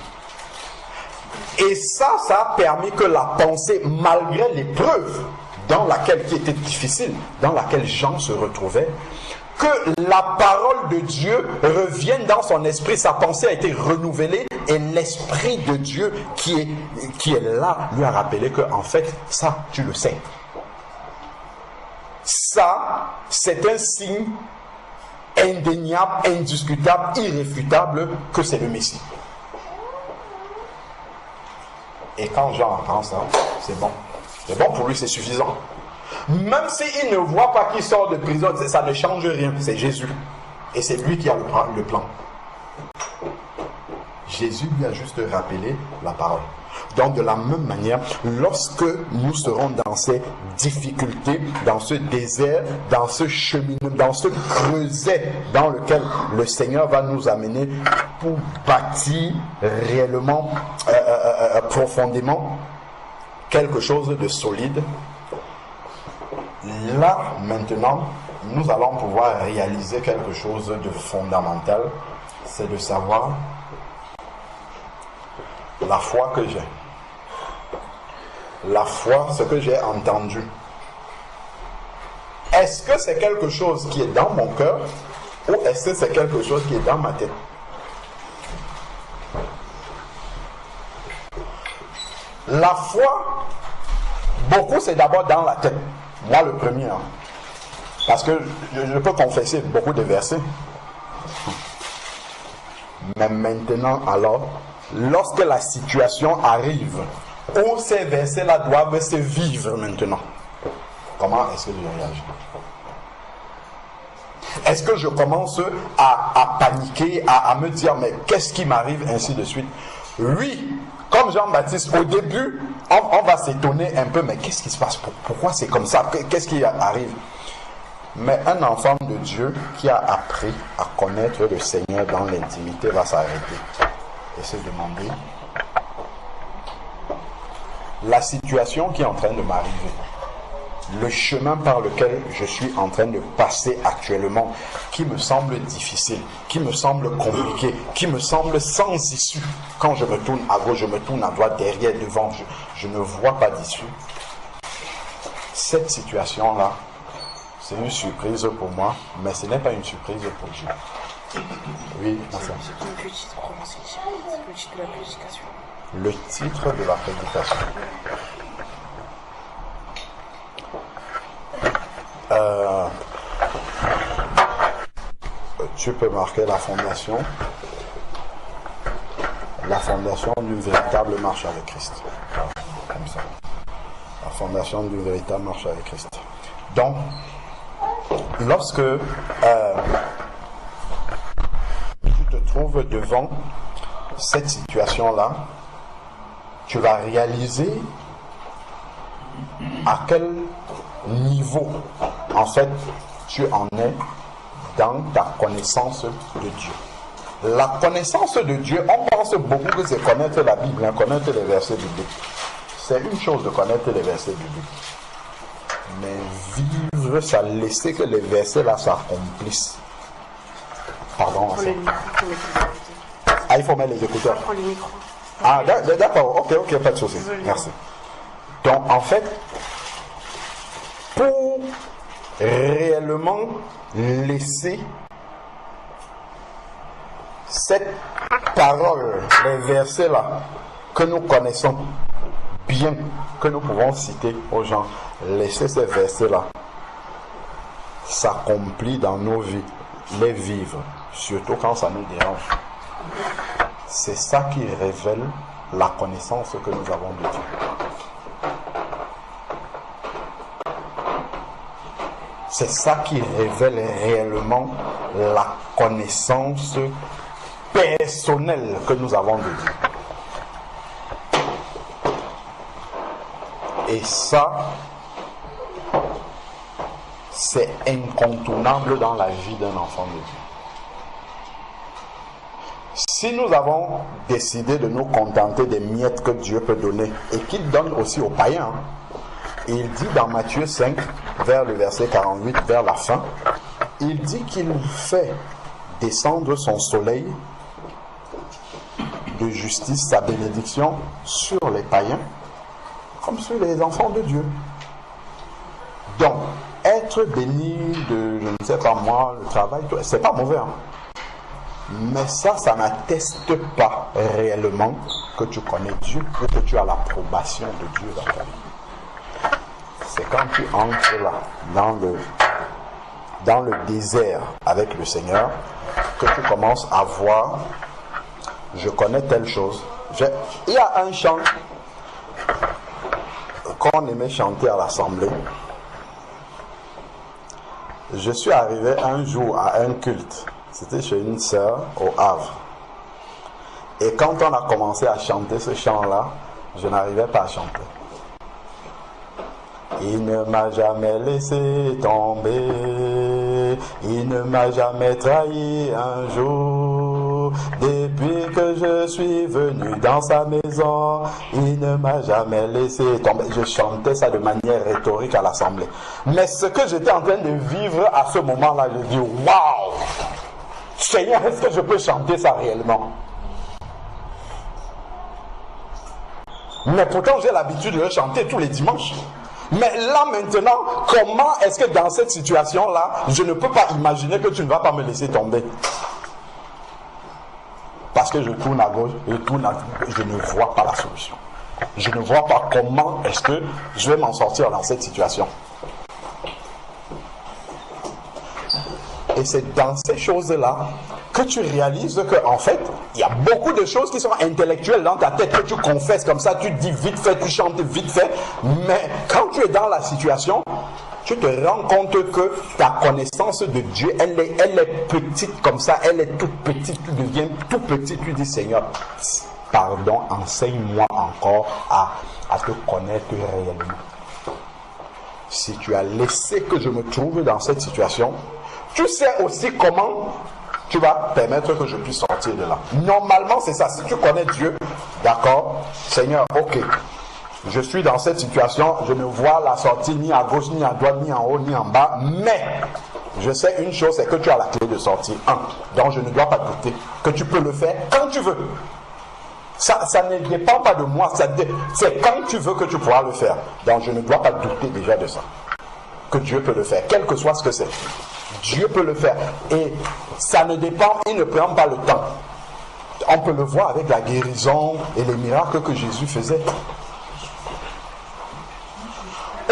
Et ça a permis que la pensée, malgré l'épreuve dans laquelle, qui était difficile, dans laquelle Jean se retrouvait, que la parole de Dieu revienne dans son esprit, sa pensée a été renouvelée et l'Esprit de Dieu qui est là lui a rappelé que en fait, ça, tu le sais. Ça, c'est un signe indéniable, indiscutable, irréfutable que c'est le Messie. Et quand Jean apprend ça, c'est bon. C'est bon pour lui, c'est suffisant. Même s'il ne voit pas qu'il sort de prison, ça ne change rien. C'est Jésus. Et c'est lui qui a le plan. Jésus lui a juste rappelé la parole. Donc de la même manière, lorsque nous serons dans ces difficultés, dans ce désert, dans ce cheminement, dans ce creuset dans lequel le Seigneur va nous amener pour bâtir réellement, profondément, quelque chose de solide, là, maintenant, nous allons pouvoir réaliser quelque chose de fondamental, c'est de savoir la foi que j'ai. La foi, ce que j'ai entendu. est-ce que c'est quelque chose qui est dans mon cœur ou est-ce que c'est quelque chose qui est dans ma tête? La foi, beaucoup c'est d'abord dans la tête. Moi le premier. Hein. Parce que je peux confesser beaucoup de versets. Mais maintenant alors, lorsque la situation arrive, où ces versets-là doivent se vivre maintenant, comment est-ce que je réagis? Est-ce que je commence à paniquer, à me dire mais qu'est-ce qui m'arrive, ainsi de suite? Oui, comme Jean-Baptiste, au début, on va s'étonner un peu, mais qu'est-ce qui se passe? Pourquoi c'est comme ça? Qu'est-ce qui arrive? Mais un enfant de Dieu qui a appris à connaître le Seigneur dans l'intimité va s'arrêter et se demander la situation qui est en train de m'arriver, le chemin par lequel je suis en train de passer actuellement, qui me semble difficile, qui me semble compliqué, qui me semble sans issue. Quand je me tourne à gauche, je me tourne à droite, derrière, devant, je ne vois pas d'issue. Cette situation-là, c'est une surprise pour moi, mais ce n'est pas une surprise pour Dieu. Oui, Marcel. Le titre, comment c'est le titre de la prédication? Le titre de la prédication. Tu peux marquer la fondation d'une véritable marche avec Christ. Comme ça. La fondation d'une véritable marche avec Christ. Donc, lorsque tu te trouves devant cette situation-là, tu vas réaliser à quel niveau, en fait, tu en es dans ta connaissance de Dieu. La connaissance de Dieu, on pense beaucoup que c'est connaître la Bible, hein, connaître les versets bibliques. C'est une chose de connaître les versets bibliques. Mais vivre ça, laisser que les versets là s'accomplissent. Pardon. Ah, il faut mettre les écouteurs. Ah, d'accord, ok, pas de souci. Merci. Donc, en fait, pour réellement laisser cette parole, les versets là, que nous connaissons bien, que nous pouvons citer aux gens, laisser ces versets là s'accomplir dans nos vies, les vivre, surtout quand ça nous dérange. C'est ça qui révèle la connaissance que nous avons de Dieu. C'est ça qui révèle réellement la connaissance personnelle que nous avons de Dieu. Et ça, c'est incontournable dans la vie d'un enfant de Dieu. Si nous avons décidé de nous contenter des miettes que Dieu peut donner et qu'il donne aussi aux païens, il dit dans Matthieu 5, vers le verset 48, vers la fin, il dit qu'il fait descendre son soleil de justice, sa bénédiction sur les païens comme sur les enfants de Dieu. Donc, être béni de, je ne sais pas moi, le travail, c'est pas mauvais. Hein? Mais ça n'atteste pas réellement que tu connais Dieu ou que tu as l'approbation de Dieu dans ta vie. C'est quand tu entres là, dans le désert avec le Seigneur, que tu commences à voir, je connais telle chose. Il y a un chant qu'on aimait chanter à l'assemblée. Je suis arrivé un jour à un culte. C'était chez une sœur au Havre. Et quand on a commencé à chanter ce chant-là, je n'arrivais pas à chanter. Il ne m'a jamais laissé tomber, il ne m'a jamais trahi un jour. Depuis que je suis venu dans sa maison, il ne m'a jamais laissé tomber. Je chantais ça de manière rhétorique à l'assemblée. Mais ce que j'étais en train de vivre à ce moment-là, je dis waouh! Seigneur, est-ce que je peux chanter ça réellement? Mais pourtant, j'ai l'habitude de le chanter tous les dimanches. Mais là maintenant, comment est-ce que dans cette situation-là, je ne peux pas imaginer que tu ne vas pas me laisser tomber? Parce que je tourne à gauche, je tourne à droite, je ne vois pas la solution. Je ne vois pas comment est-ce que je vais m'en sortir dans cette situation. Et c'est dans ces choses-là que tu réalises qu'en fait, il y a beaucoup de choses qui sont intellectuelles dans ta tête, que tu confesses comme ça, tu dis vite fait, tu chantes vite fait, mais quand tu es dans la situation, tu te rends compte que ta connaissance de Dieu, elle est petite comme ça, elle est toute petite, tu deviens tout petit, tu dis Seigneur, pardon, enseigne-moi encore à te connaître réellement. Si tu as laissé que je me trouve dans cette situation, tu sais aussi comment tu vas permettre que je puisse sortir de là. Normalement, c'est ça. Si tu connais Dieu, d'accord, Seigneur, ok, je suis dans cette situation, je ne vois la sortie ni à gauche, ni à droite, ni en haut, ni en bas, mais je sais une chose, c'est que tu as la clé de sortie. Donc je ne dois pas douter que tu peux le faire quand tu veux. Ça ne dépend pas de moi, c'est quand tu veux que tu pourras le faire. Donc je ne dois pas douter déjà de ça. Que Dieu peut le faire, quel que soit ce que c'est. Dieu peut le faire. Et ça ne dépend, il ne prend pas le temps. On peut le voir avec la guérison et les miracles que Jésus faisait.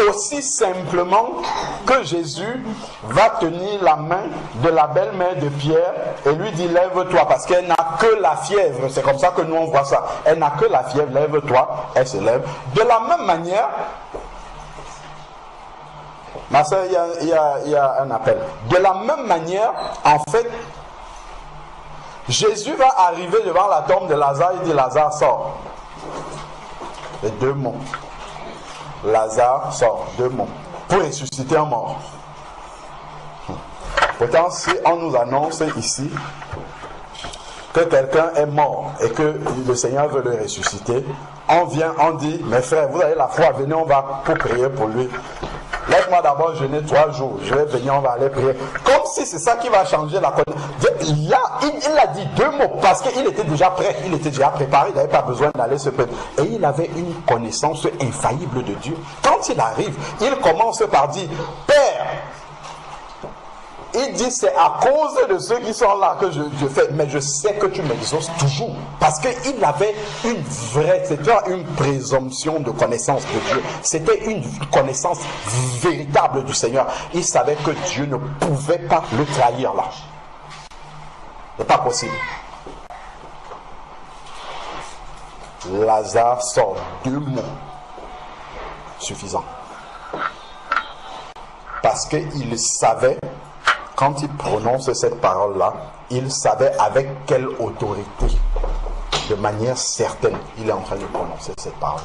Aussi simplement que Jésus va tenir la main de la belle-mère de Pierre et lui dit lève-toi parce qu'elle n'a que la fièvre. C'est comme ça que nous on voit ça. Elle n'a que la fièvre, lève-toi, elle se lève. De la même manière, ma soeur, il y a un appel. De la même manière, en fait, Jésus va arriver devant la tombe de Lazare, il dit Lazare sort. Les deux mots. Lazare sort, deux mots. Pour ressusciter un mort. Pourtant, si on nous annonce ici que quelqu'un est mort et que le Seigneur veut le ressusciter, on vient, on dit, mes frères, vous avez la foi, venez, on va pour prier pour lui. Laisse-moi d'abord jeûner 3 jours. Je vais venir, on va aller prier. Comme si c'est ça qui va changer la connaissance. Là, il a dit 2 mots parce qu'il était déjà prêt, il était déjà préparé, il n'avait pas besoin d'aller se plaindre. Et il avait une connaissance infaillible de Dieu. Quand il arrive, il commence par dire, Père, il dit c'est à cause de ceux qui sont là que je fais, mais je sais que tu m'exauces toujours. Parce qu'il avait une vraie, c'était une présomption de connaissance de Dieu. C'était une connaissance véritable du Seigneur. Il savait que Dieu ne pouvait pas le trahir là. Ce n'est pas possible. Lazare sort 2 mots suffisants. Parce qu'il savait, quand il prononce cette parole-là, il savait avec quelle autorité, de manière certaine, il est en train de prononcer cette parole.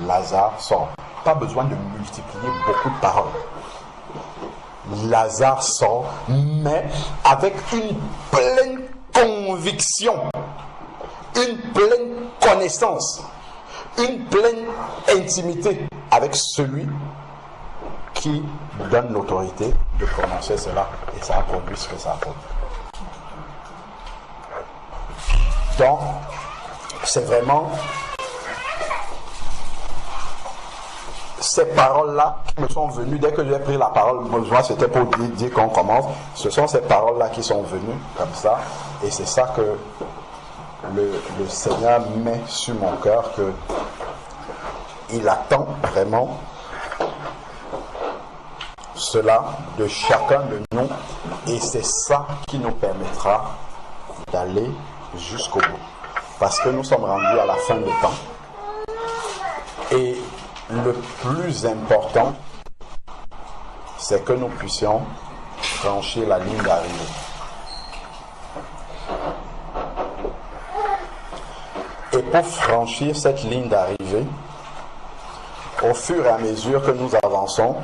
Lazare sort. Pas besoin de multiplier beaucoup de paroles. Lazare sort, mais avec une pleine conviction, une pleine connaissance, une pleine intimité avec celui qui donne l'autorité de prononcer cela, et ça a produit ce que ça a produit. Donc, c'est vraiment ces paroles-là qui me sont venues, dès que j'ai pris la parole, moi c'était pour dire qu'on commence, ce sont ces paroles-là qui sont venues comme ça, et c'est ça que le Seigneur met sur mon cœur, que il attend vraiment cela de chacun de nous, et c'est ça qui nous permettra d'aller jusqu'au bout, parce que nous sommes rendus à la fin du temps, et le plus important, c'est que nous puissions franchir la ligne d'arrivée. Et pour franchir cette ligne d'arrivée, au fur et à mesure que nous avançons,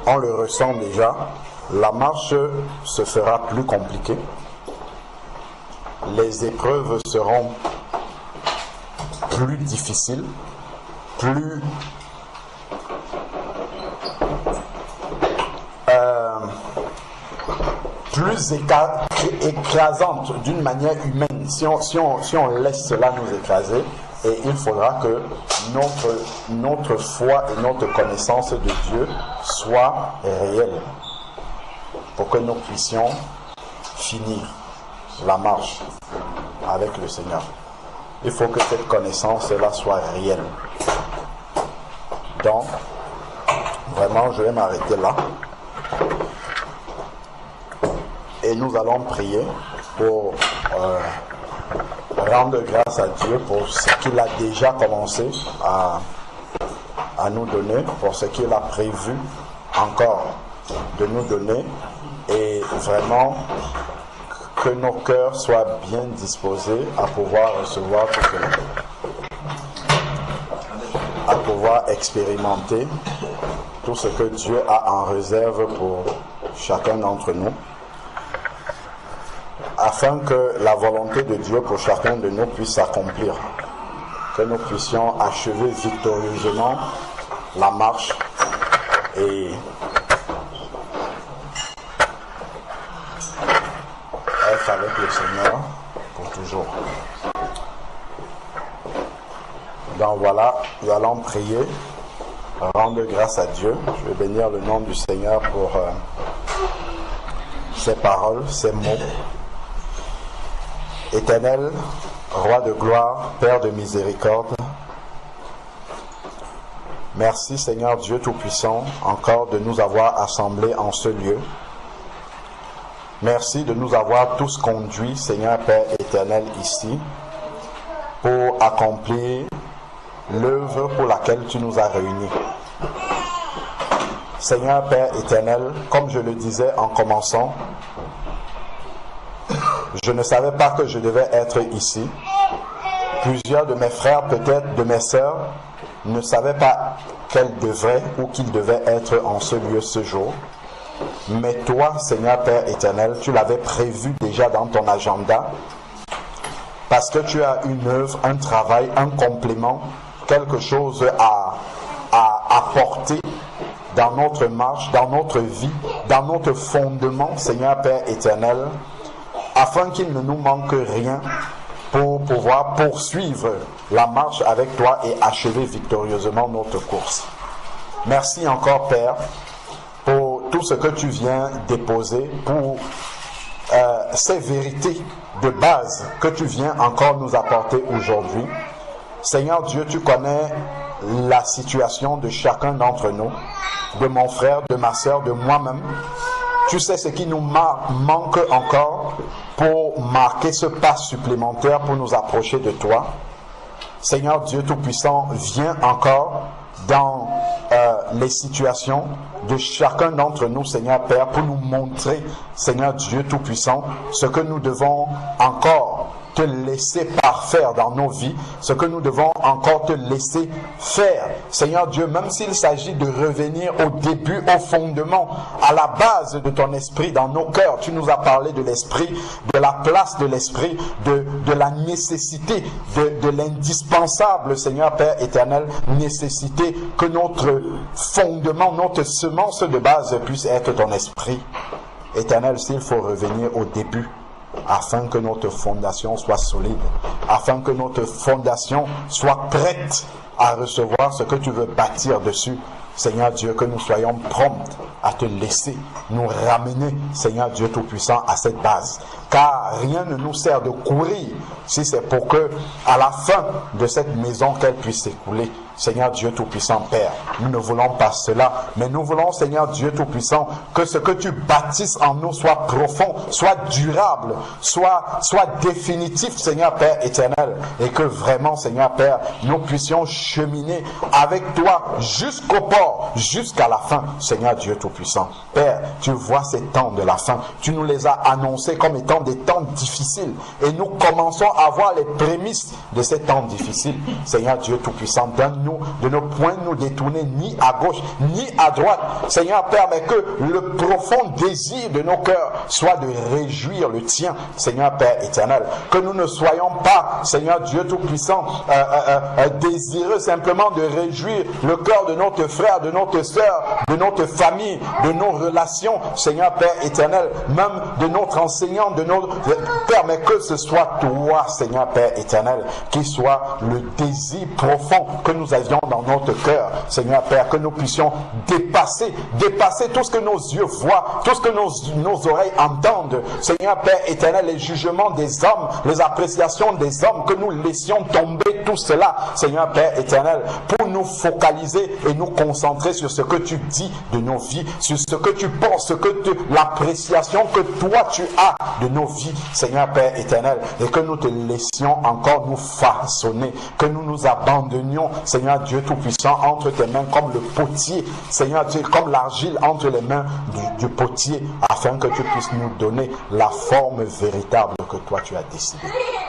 on le ressent déjà, la marche se fera plus compliquée, les épreuves seront plus difficiles, plus plus écrasante d'une manière humaine, si on laisse cela nous écraser, et il faudra que notre foi et notre connaissance de Dieu soient réelles pour que nous puissions finir la marche avec le Seigneur. Il faut que cette connaissance-là soit réelle. Donc, vraiment, je vais m'arrêter là. Et nous allons prier pour rendre grâce à Dieu pour ce qu'il a déjà commencé à nous donner, pour ce qu'il a prévu encore de nous donner, et vraiment que nos cœurs soient bien disposés à pouvoir recevoir tout cela, à pouvoir expérimenter tout ce que Dieu a en réserve pour chacun d'entre nous, afin que la volonté de Dieu pour chacun de nous puisse s'accomplir, que nous puissions achever victorieusement la marche et être avec le Seigneur pour toujours. Donc voilà, nous allons prier, rendre grâce à Dieu. Je vais bénir le nom du Seigneur pour ses paroles, ses mots. Éternel, Roi de gloire, Père de miséricorde, merci Seigneur Dieu Tout-Puissant encore de nous avoir assemblés en ce lieu. Merci de nous avoir tous conduits, Seigneur Père éternel, ici pour accomplir l'œuvre pour laquelle tu nous as réunis. Seigneur Père éternel, comme je le disais en commençant, je ne savais pas que je devais être ici. Plusieurs de mes frères, peut-être de mes sœurs, ne savaient pas qu'elles devraient ou qu'ils devaient être en ce lieu ce jour. Mais toi, Seigneur Père éternel, tu l'avais prévu déjà dans ton agenda, parce que tu as une œuvre, un travail, un complément, quelque chose à apporter dans notre marche, dans notre vie, dans notre fondement, Seigneur Père éternel, afin qu'il ne nous manque rien pour pouvoir poursuivre la marche avec toi et achever victorieusement notre course. Merci encore, Père, pour tout ce que tu viens déposer, pour ces vérités de base que tu viens encore nous apporter aujourd'hui. Seigneur Dieu, tu connais la situation de chacun d'entre nous, de mon frère, de ma soeur, de moi-même. Tu sais ce qui nous manque encore pour marquer ce pas supplémentaire pour nous approcher de toi. Seigneur Dieu Tout-Puissant, viens encore dans les situations de chacun d'entre nous, Seigneur Père, pour nous montrer, Seigneur Dieu Tout-Puissant, ce que nous devons encore te laisser parfaire dans nos vies, ce que nous devons encore te laisser faire. Seigneur Dieu, même s'il s'agit de revenir au début, au fondement, à la base de ton esprit dans nos cœurs. Tu nous as parlé de l'esprit, de la place de l'esprit, de la nécessité, de l'indispensable, Seigneur Père éternel, nécessité que notre fondement, notre semence de base puisse être ton esprit. Éternel, s'il faut revenir au début, afin que notre fondation soit solide, afin que notre fondation soit prête à recevoir ce que tu veux bâtir dessus. Seigneur Dieu, que nous soyons prompts à te laisser nous ramener, Seigneur Dieu Tout-Puissant, à cette base. Car rien ne nous sert de courir si c'est pour que, à la fin de cette maison, qu'elle puisse s'écouler. Seigneur Dieu Tout-Puissant, Père, nous ne voulons pas cela, mais nous voulons, Seigneur Dieu Tout-Puissant, que ce que tu bâtisses en nous soit profond, soit durable, soit définitif, Seigneur Père éternel, et que vraiment, Seigneur Père, nous puissions cheminer avec toi jusqu'au port, jusqu'à la fin, Seigneur Dieu Tout-Puissant. Père, tu vois ces temps de la fin, tu nous les as annoncés comme étant des temps difficiles, et nous commençons à voir les prémices de ces temps difficiles. Seigneur Dieu Tout-Puissant, donne-nous de ne point nous détourner ni à gauche ni à droite, Seigneur Père, mais que le profond désir de nos cœurs soit de réjouir le tien, Seigneur Père éternel, que nous ne soyons pas, Seigneur Dieu Tout-Puissant, désireux simplement de réjouir le cœur de notre frère, frères, de notre sœur, de notre famille, de nos relations, Seigneur Père éternel, même de notre enseignant, de notre Père, mais que ce soit toi, Seigneur Père éternel, qui soit le désir profond que nous avions dans notre cœur, Seigneur Père, que nous puissions dépasser tout ce que nos yeux voient, tout ce que nos oreilles entendent, Seigneur Père éternel, les jugements des hommes, les appréciations des hommes, que nous laissions tomber tout cela, Seigneur Père éternel, pour nous focaliser et nous concentrer sur ce que tu dis de nos vies, sur ce que tu penses, l'appréciation que toi tu as de nos vies, Seigneur Père éternel, et que nous te laissions encore nous façonner, que nous nous abandonnions, Seigneur Dieu Tout-Puissant, entre tes mains comme le potier, Seigneur Dieu, comme l'argile entre les mains du potier, afin que tu puisses nous donner la forme véritable que toi tu as décidé.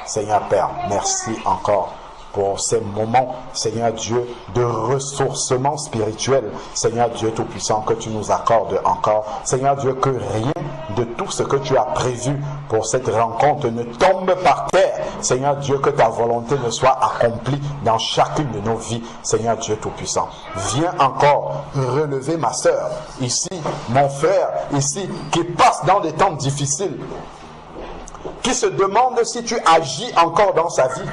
Seigneur Père, merci encore pour ces moments, Seigneur Dieu, de ressourcement spirituel, Seigneur Dieu Tout-Puissant, que tu nous accordes encore. Seigneur Dieu, que rien de tout ce que tu as prévu pour cette rencontre ne tombe par terre. Seigneur Dieu, que ta volonté ne soit accomplie dans chacune de nos vies, Seigneur Dieu Tout-Puissant. Viens encore relever ma sœur, ici, mon frère, ici, qui passe dans des temps difficiles, qui se demande si tu agis encore dans sa vie,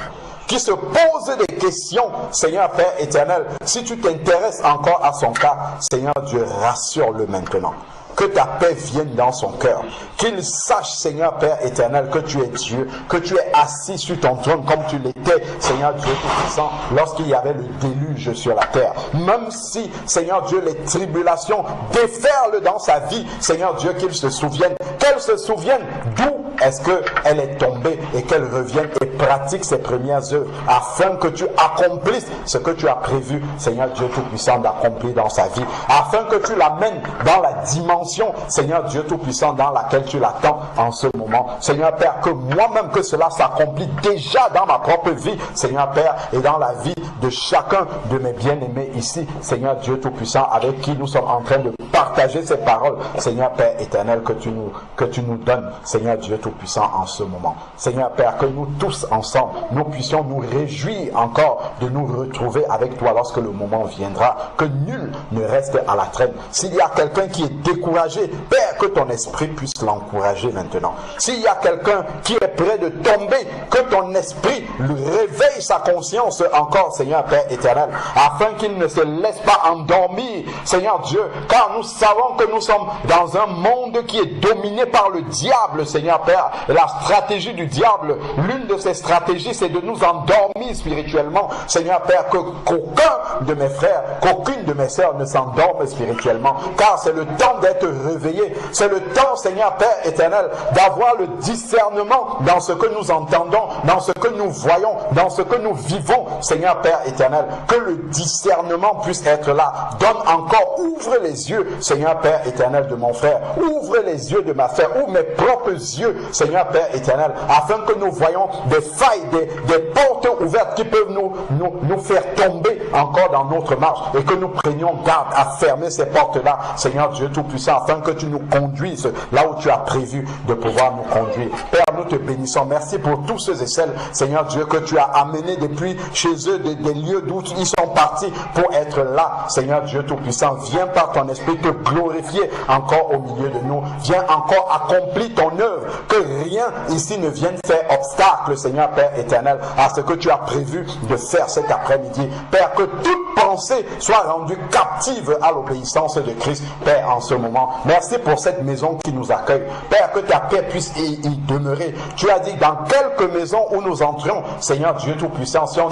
qui se pose des questions, Seigneur Père éternel, si tu t'intéresses encore à son cas, Seigneur Dieu, rassure-le maintenant. Que ta paix vienne dans son cœur. Qu'il sache, Seigneur Père éternel, que tu es Dieu, que tu es assis sur ton trône comme tu l'étais, Seigneur Dieu Tout-Puissant, lorsqu'il y avait le déluge sur la terre. Même si, Seigneur Dieu, les tribulations déferlent dans sa vie, Seigneur Dieu, qu'elle se souvienne d'où est-ce qu'elle est tombée et qu'elle revienne et pratique ses premières œuvres afin que tu accomplisses ce que tu as prévu, Seigneur Dieu Tout-Puissant, d'accomplir dans sa vie, afin que tu l'amènes dans la dimension, Seigneur Dieu Tout-Puissant, dans laquelle tu l'attends en ce moment. Seigneur Père, que moi-même, que cela s'accomplit déjà dans ma propre vie, Seigneur Père, et dans la vie de chacun de mes bien-aimés ici, Seigneur Dieu Tout-Puissant, avec qui nous sommes en train de partager ces paroles, Seigneur Père éternel, que tu nous donnes, Seigneur Dieu Tout-Puissant, en ce moment. Seigneur Père, que nous tous ensemble, nous puissions nous réjouir encore de nous retrouver avec toi lorsque le moment viendra, que nul ne reste à la traîne. S'il y a quelqu'un qui est découragé, Père, que ton esprit puisse l'encourager maintenant. S'il y a quelqu'un qui est près de tomber, que ton esprit lui réveille sa conscience encore, Seigneur Père éternel, afin qu'il ne se laisse pas endormir, Seigneur Dieu, car nous savons que nous sommes dans un monde qui est dominé par le diable, Seigneur Père. La stratégie du diable, l'une de ses stratégies, c'est de nous endormir spirituellement, Seigneur Père, qu'aucun de mes frères, qu'aucune de mes sœurs ne s'endorme spirituellement, car c'est le temps d'être réveillé, c'est le temps, Seigneur Père éternel, d'avoir le discernement dans ce que nous entendons, dans ce que nous voyons, dans ce que nous vivons, Seigneur Père éternel, que le discernement puisse être là. Donne encore, ouvre les yeux, Seigneur Père éternel, de mon frère, ouvre les yeux de ma sœur, ouvre mes propres yeux, Seigneur Père éternel, afin que nous voyons des failles, des portes ouvertes qui peuvent nous faire tomber encore dans notre marche, et que nous prenions garde à fermer ces portes-là, Seigneur Dieu Tout-Puissant, afin que tu nous conduises là où tu as prévu de pouvoir nous conduire. Père, nous te bénissons. Merci pour tous ceux et celles, Seigneur Dieu, que tu as amenés depuis chez eux, des lieux d'où ils sont partis pour être là, Seigneur Dieu Tout-Puissant. Viens par ton esprit te glorifier encore au milieu de nous. Viens encore accomplir ton œuvre, que rien ici ne vienne faire obstacle, Seigneur Père éternel, à ce que tu as prévu de faire cet après-midi. Père, que toute pensée soit rendue captive à l'obéissance de Christ, Père, en ce moment. Merci pour cette maison qui nous accueille. Père, que ta paix puisse y demeurer. Tu as dit, dans quelques maisons où nous entrions, Seigneur Dieu Tout-Puissant, si on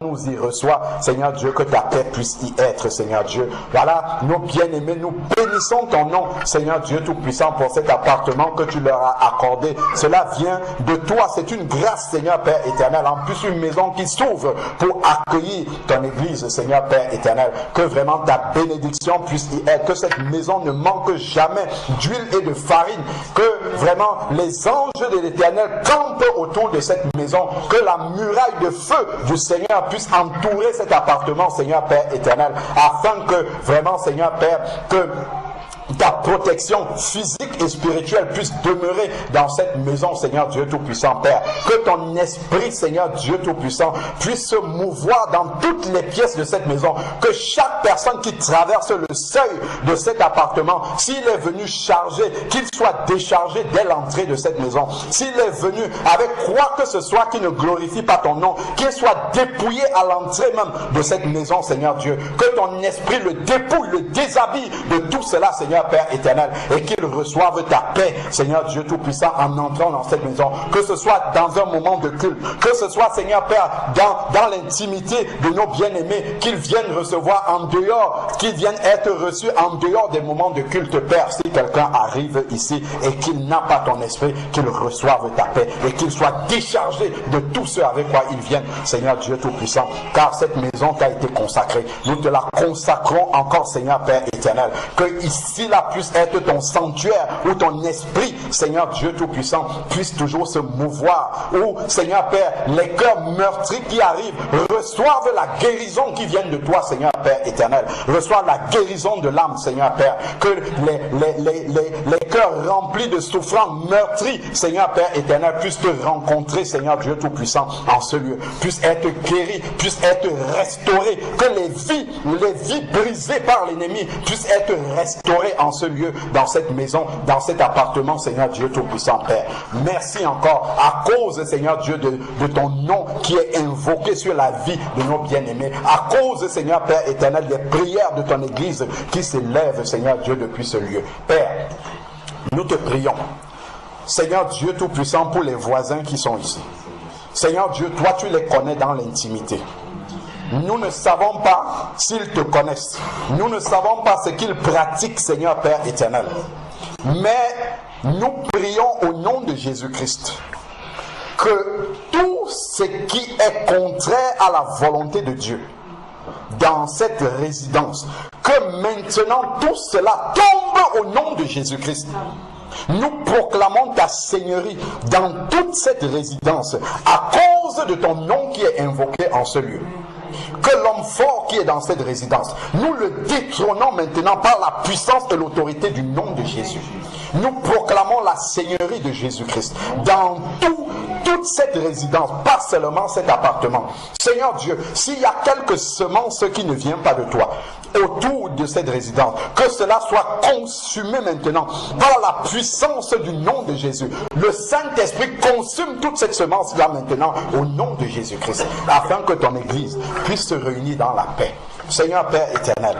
nous y reçoit, Seigneur Dieu, que ta paix puisse y être, Seigneur Dieu. Voilà, nos bien-aimés, nous bénissons ton nom, Seigneur Dieu Tout-Puissant, pour cet appartement que tu leur as accordé. Cela vient de toi, c'est une grâce, Seigneur Père éternel. En plus, une maison qui s'ouvre pour accueillir ton église, Seigneur Père éternel. Que vraiment ta bénédiction puisse y être, que cette maison ne manque jamais d'huile et de farine, que vraiment les anges de l'éternel campent autour de cette maison, que la muraille de feu du Seigneur puisse entourer cet appartement, Seigneur Père éternel, afin que vraiment, Seigneur Père, que ta protection physique et spirituelle puisse demeurer dans cette maison, Seigneur Dieu Tout-Puissant, Père. Que ton esprit, Seigneur Dieu Tout-Puissant, puisse se mouvoir dans toutes les pièces de cette maison. Que chaque personne qui traverse le seuil de cet appartement, s'il est venu chargé, qu'il soit déchargé dès l'entrée de cette maison. S'il est venu avec quoi que ce soit qui ne glorifie pas ton nom, qu'il soit dépouillé à l'entrée même de cette maison, Seigneur Dieu. Que ton esprit le dépouille, le déshabille de tout cela, Seigneur Père éternel, et qu'il reçoive ta paix, Seigneur Dieu Tout-Puissant, en entrant dans cette maison. Que ce soit dans un moment de culte, que ce soit, Seigneur Père, dans l'intimité de nos bien-aimés, qu'ils viennent recevoir en dehors, qu'ils viennent être reçus en dehors des moments de culte, Père. Si quelqu'un arrive ici et qu'il n'a pas ton esprit, qu'il reçoive ta paix et qu'il soit déchargé de tout ce avec quoi ils viennent, Seigneur Dieu Tout-Puissant, car cette maison t'a été consacrée. Nous te la consacrons encore, Seigneur Père éternel. Que ici là puisse être ton sanctuaire, où ton esprit, Seigneur Dieu Tout-Puissant, puisse toujours se mouvoir, où, Seigneur Père, les cœurs meurtris qui arrivent reçoivent la guérison qui vient de toi, Seigneur Père éternel. Reçoivent la guérison de l'âme, Seigneur Père. Que les cœurs remplis de souffrance, meurtris, Seigneur Père éternel, puissent te rencontrer, Seigneur Dieu Tout-Puissant, en ce lieu. Puissent être guéris, puissent être restaurés. Que les vies brisées par l'ennemi puissent être restaurées en ce lieu, dans cette maison, dans cet appartement, Seigneur Dieu Tout-Puissant, Père. Merci encore à cause, Seigneur Dieu, de ton nom qui est invoqué sur la vie de nos bien-aimés. À cause, Seigneur Père éternel, des prières de ton Église qui s'élèvent, Seigneur Dieu, depuis ce lieu. Père, nous te prions, Seigneur Dieu Tout-Puissant, pour les voisins qui sont ici. Seigneur Dieu, toi tu les connais dans l'intimité. Nous ne savons pas s'ils te connaissent. Nous ne savons pas ce qu'ils pratiquent, Seigneur Père éternel. Mais nous prions au nom de Jésus-Christ que tout ce qui est contraire à la volonté de Dieu dans cette résidence, que maintenant tout cela tombe au nom de Jésus-Christ. Nous proclamons ta seigneurie dans toute cette résidence à cause de ton nom qui est invoqué en ce lieu. Que l'homme fort qui est dans cette résidence, nous le détrônons maintenant par la puissance et l'autorité du nom de Jésus. Nous proclamons la seigneurie de Jésus-Christ dans toute cette résidence, pas seulement cet appartement. Seigneur Dieu, s'il y a quelque semence qui ne vient pas de toi autour de cette résidence, que cela soit consumé maintenant par la puissance du nom de Jésus. Le Saint-Esprit consume toute cette semence-là maintenant au nom de Jésus-Christ, afin que ton Église puisse se réunir dans la paix. Seigneur Père éternel,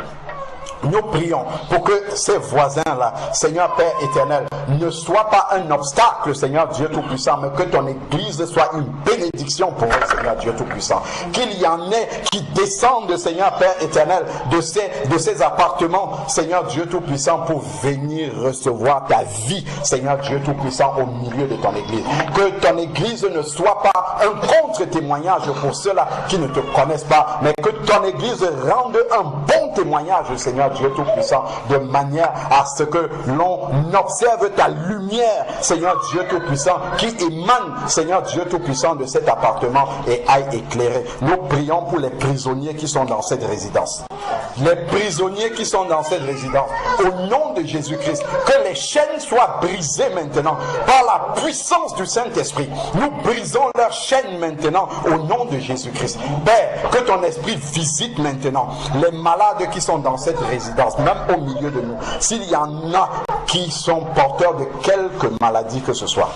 nous prions pour que ces voisins-là, Seigneur Père éternel, ne soient pas un obstacle, Seigneur Dieu Tout-Puissant, mais que ton Église soit une bénédiction pour eux, Seigneur Dieu Tout-Puissant. Qu'il y en ait qui descendent, Seigneur Père éternel, de ces appartements, Seigneur Dieu Tout-Puissant, pour venir recevoir ta vie, Seigneur Dieu Tout-Puissant, au milieu de ton Église. Que ton Église ne soit pas un contre-témoignage pour ceux-là qui ne te connaissent pas, mais que ton Église rende un bon témoignage, Seigneur Dieu Tout-Puissant, de manière à ce que l'on observe ta lumière, Seigneur Dieu Tout-Puissant, qui émane, Seigneur Dieu Tout-Puissant, de cet appartement et aille éclairer. Nous prions pour les prisonniers qui sont dans cette résidence. Les prisonniers qui sont dans cette résidence, au nom de Jésus-Christ, que les chaînes soient brisées maintenant par la puissance du Saint-Esprit. Nous brisons leurs chaînes maintenant au nom de Jésus-Christ. Père, que ton esprit visite maintenant les malades qui sont dans cette résidence, même au milieu de nous. S'il y en a qui sont porteurs de quelque maladie que ce soit,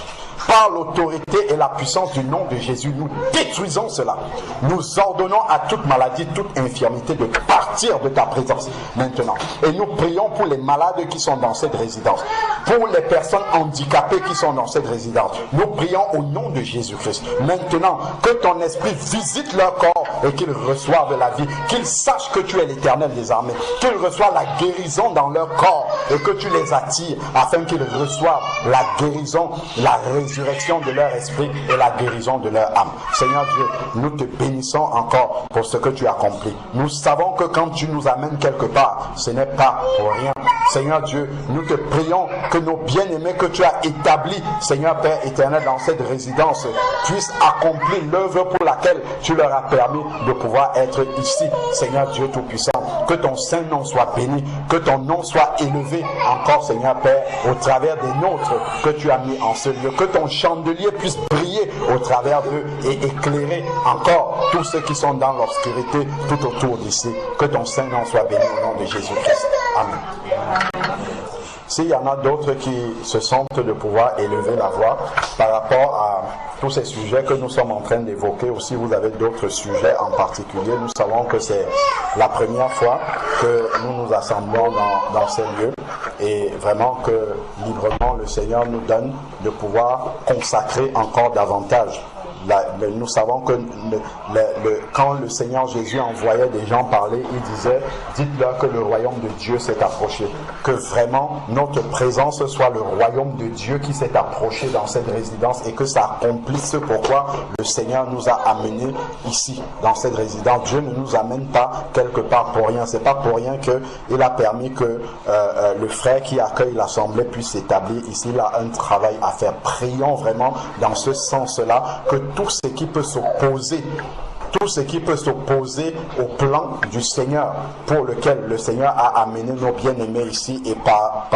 par l'autorité et la puissance du nom de Jésus, nous détruisons cela. Nous ordonnons à toute maladie, toute infirmité de partir de ta présence maintenant. Et nous prions pour les malades qui sont dans cette résidence, pour les personnes handicapées qui sont dans cette résidence. Nous prions au nom de Jésus-Christ. Maintenant, que ton esprit visite leur corps et qu'ils reçoivent la vie, qu'ils sachent que tu es l'Éternel des armées, qu'ils reçoivent la guérison dans leur corps et que tu les attires afin qu'ils reçoivent la guérison, la résurrection de leur esprit et la guérison de leur âme. Seigneur Dieu, nous te bénissons encore pour ce que tu as accompli. Nous savons que quand tu nous amènes quelque part, ce n'est pas pour rien. Seigneur Dieu, nous te prions que nos bien-aimés que tu as établis, Seigneur Père éternel, dans cette résidence, puissent accomplir l'œuvre pour laquelle tu leur as permis de pouvoir être ici, Seigneur Dieu Tout-Puissant. que ton Saint-Nom soit béni, que ton nom soit élevé encore, Seigneur Père, au travers des nôtres que tu as mis en ce lieu, que ton chandelier puisse briller au travers d'eux et éclairer encore tous ceux qui sont dans l'obscurité tout autour d'ici. Que ton Saint-Nom soit béni au nom de Jésus-Christ. Amen. S'il y en a d'autres qui se sentent de pouvoir élever la voix par rapport à tous ces sujets que nous sommes en train d'évoquer, ou si vous avez d'autres sujets en particulier, nous savons que c'est la première fois que nous nous assemblons dans ces lieux et vraiment que librement le Seigneur nous donne de pouvoir consacrer encore davantage. Nous savons que quand le Seigneur Jésus envoyait des gens parler, il disait, dites-leur que le royaume de Dieu s'est approché. Que vraiment notre présence soit le royaume de Dieu qui s'est approché dans cette résidence et que ça accomplisse ce pourquoi le Seigneur nous a amenés ici, dans cette résidence. Dieu ne nous amène pas quelque part pour rien. C'est pas pour rien qu'il a permis que le frère qui accueille l'assemblée puisse s'établir ici. Il a un travail à faire. Prions vraiment dans ce sens-là que tout ce qui peut s'opposer au plan du Seigneur pour lequel le Seigneur a amené nos bien-aimés ici et par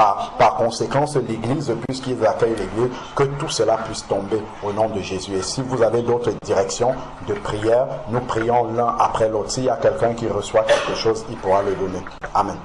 conséquence l'Église, puisqu'ils accueillent l'Église, que tout cela puisse tomber au nom de Jésus. Et si vous avez d'autres directions de prière, nous prions l'un après l'autre. S'il y a quelqu'un qui reçoit quelque chose, il pourra le donner. Amen.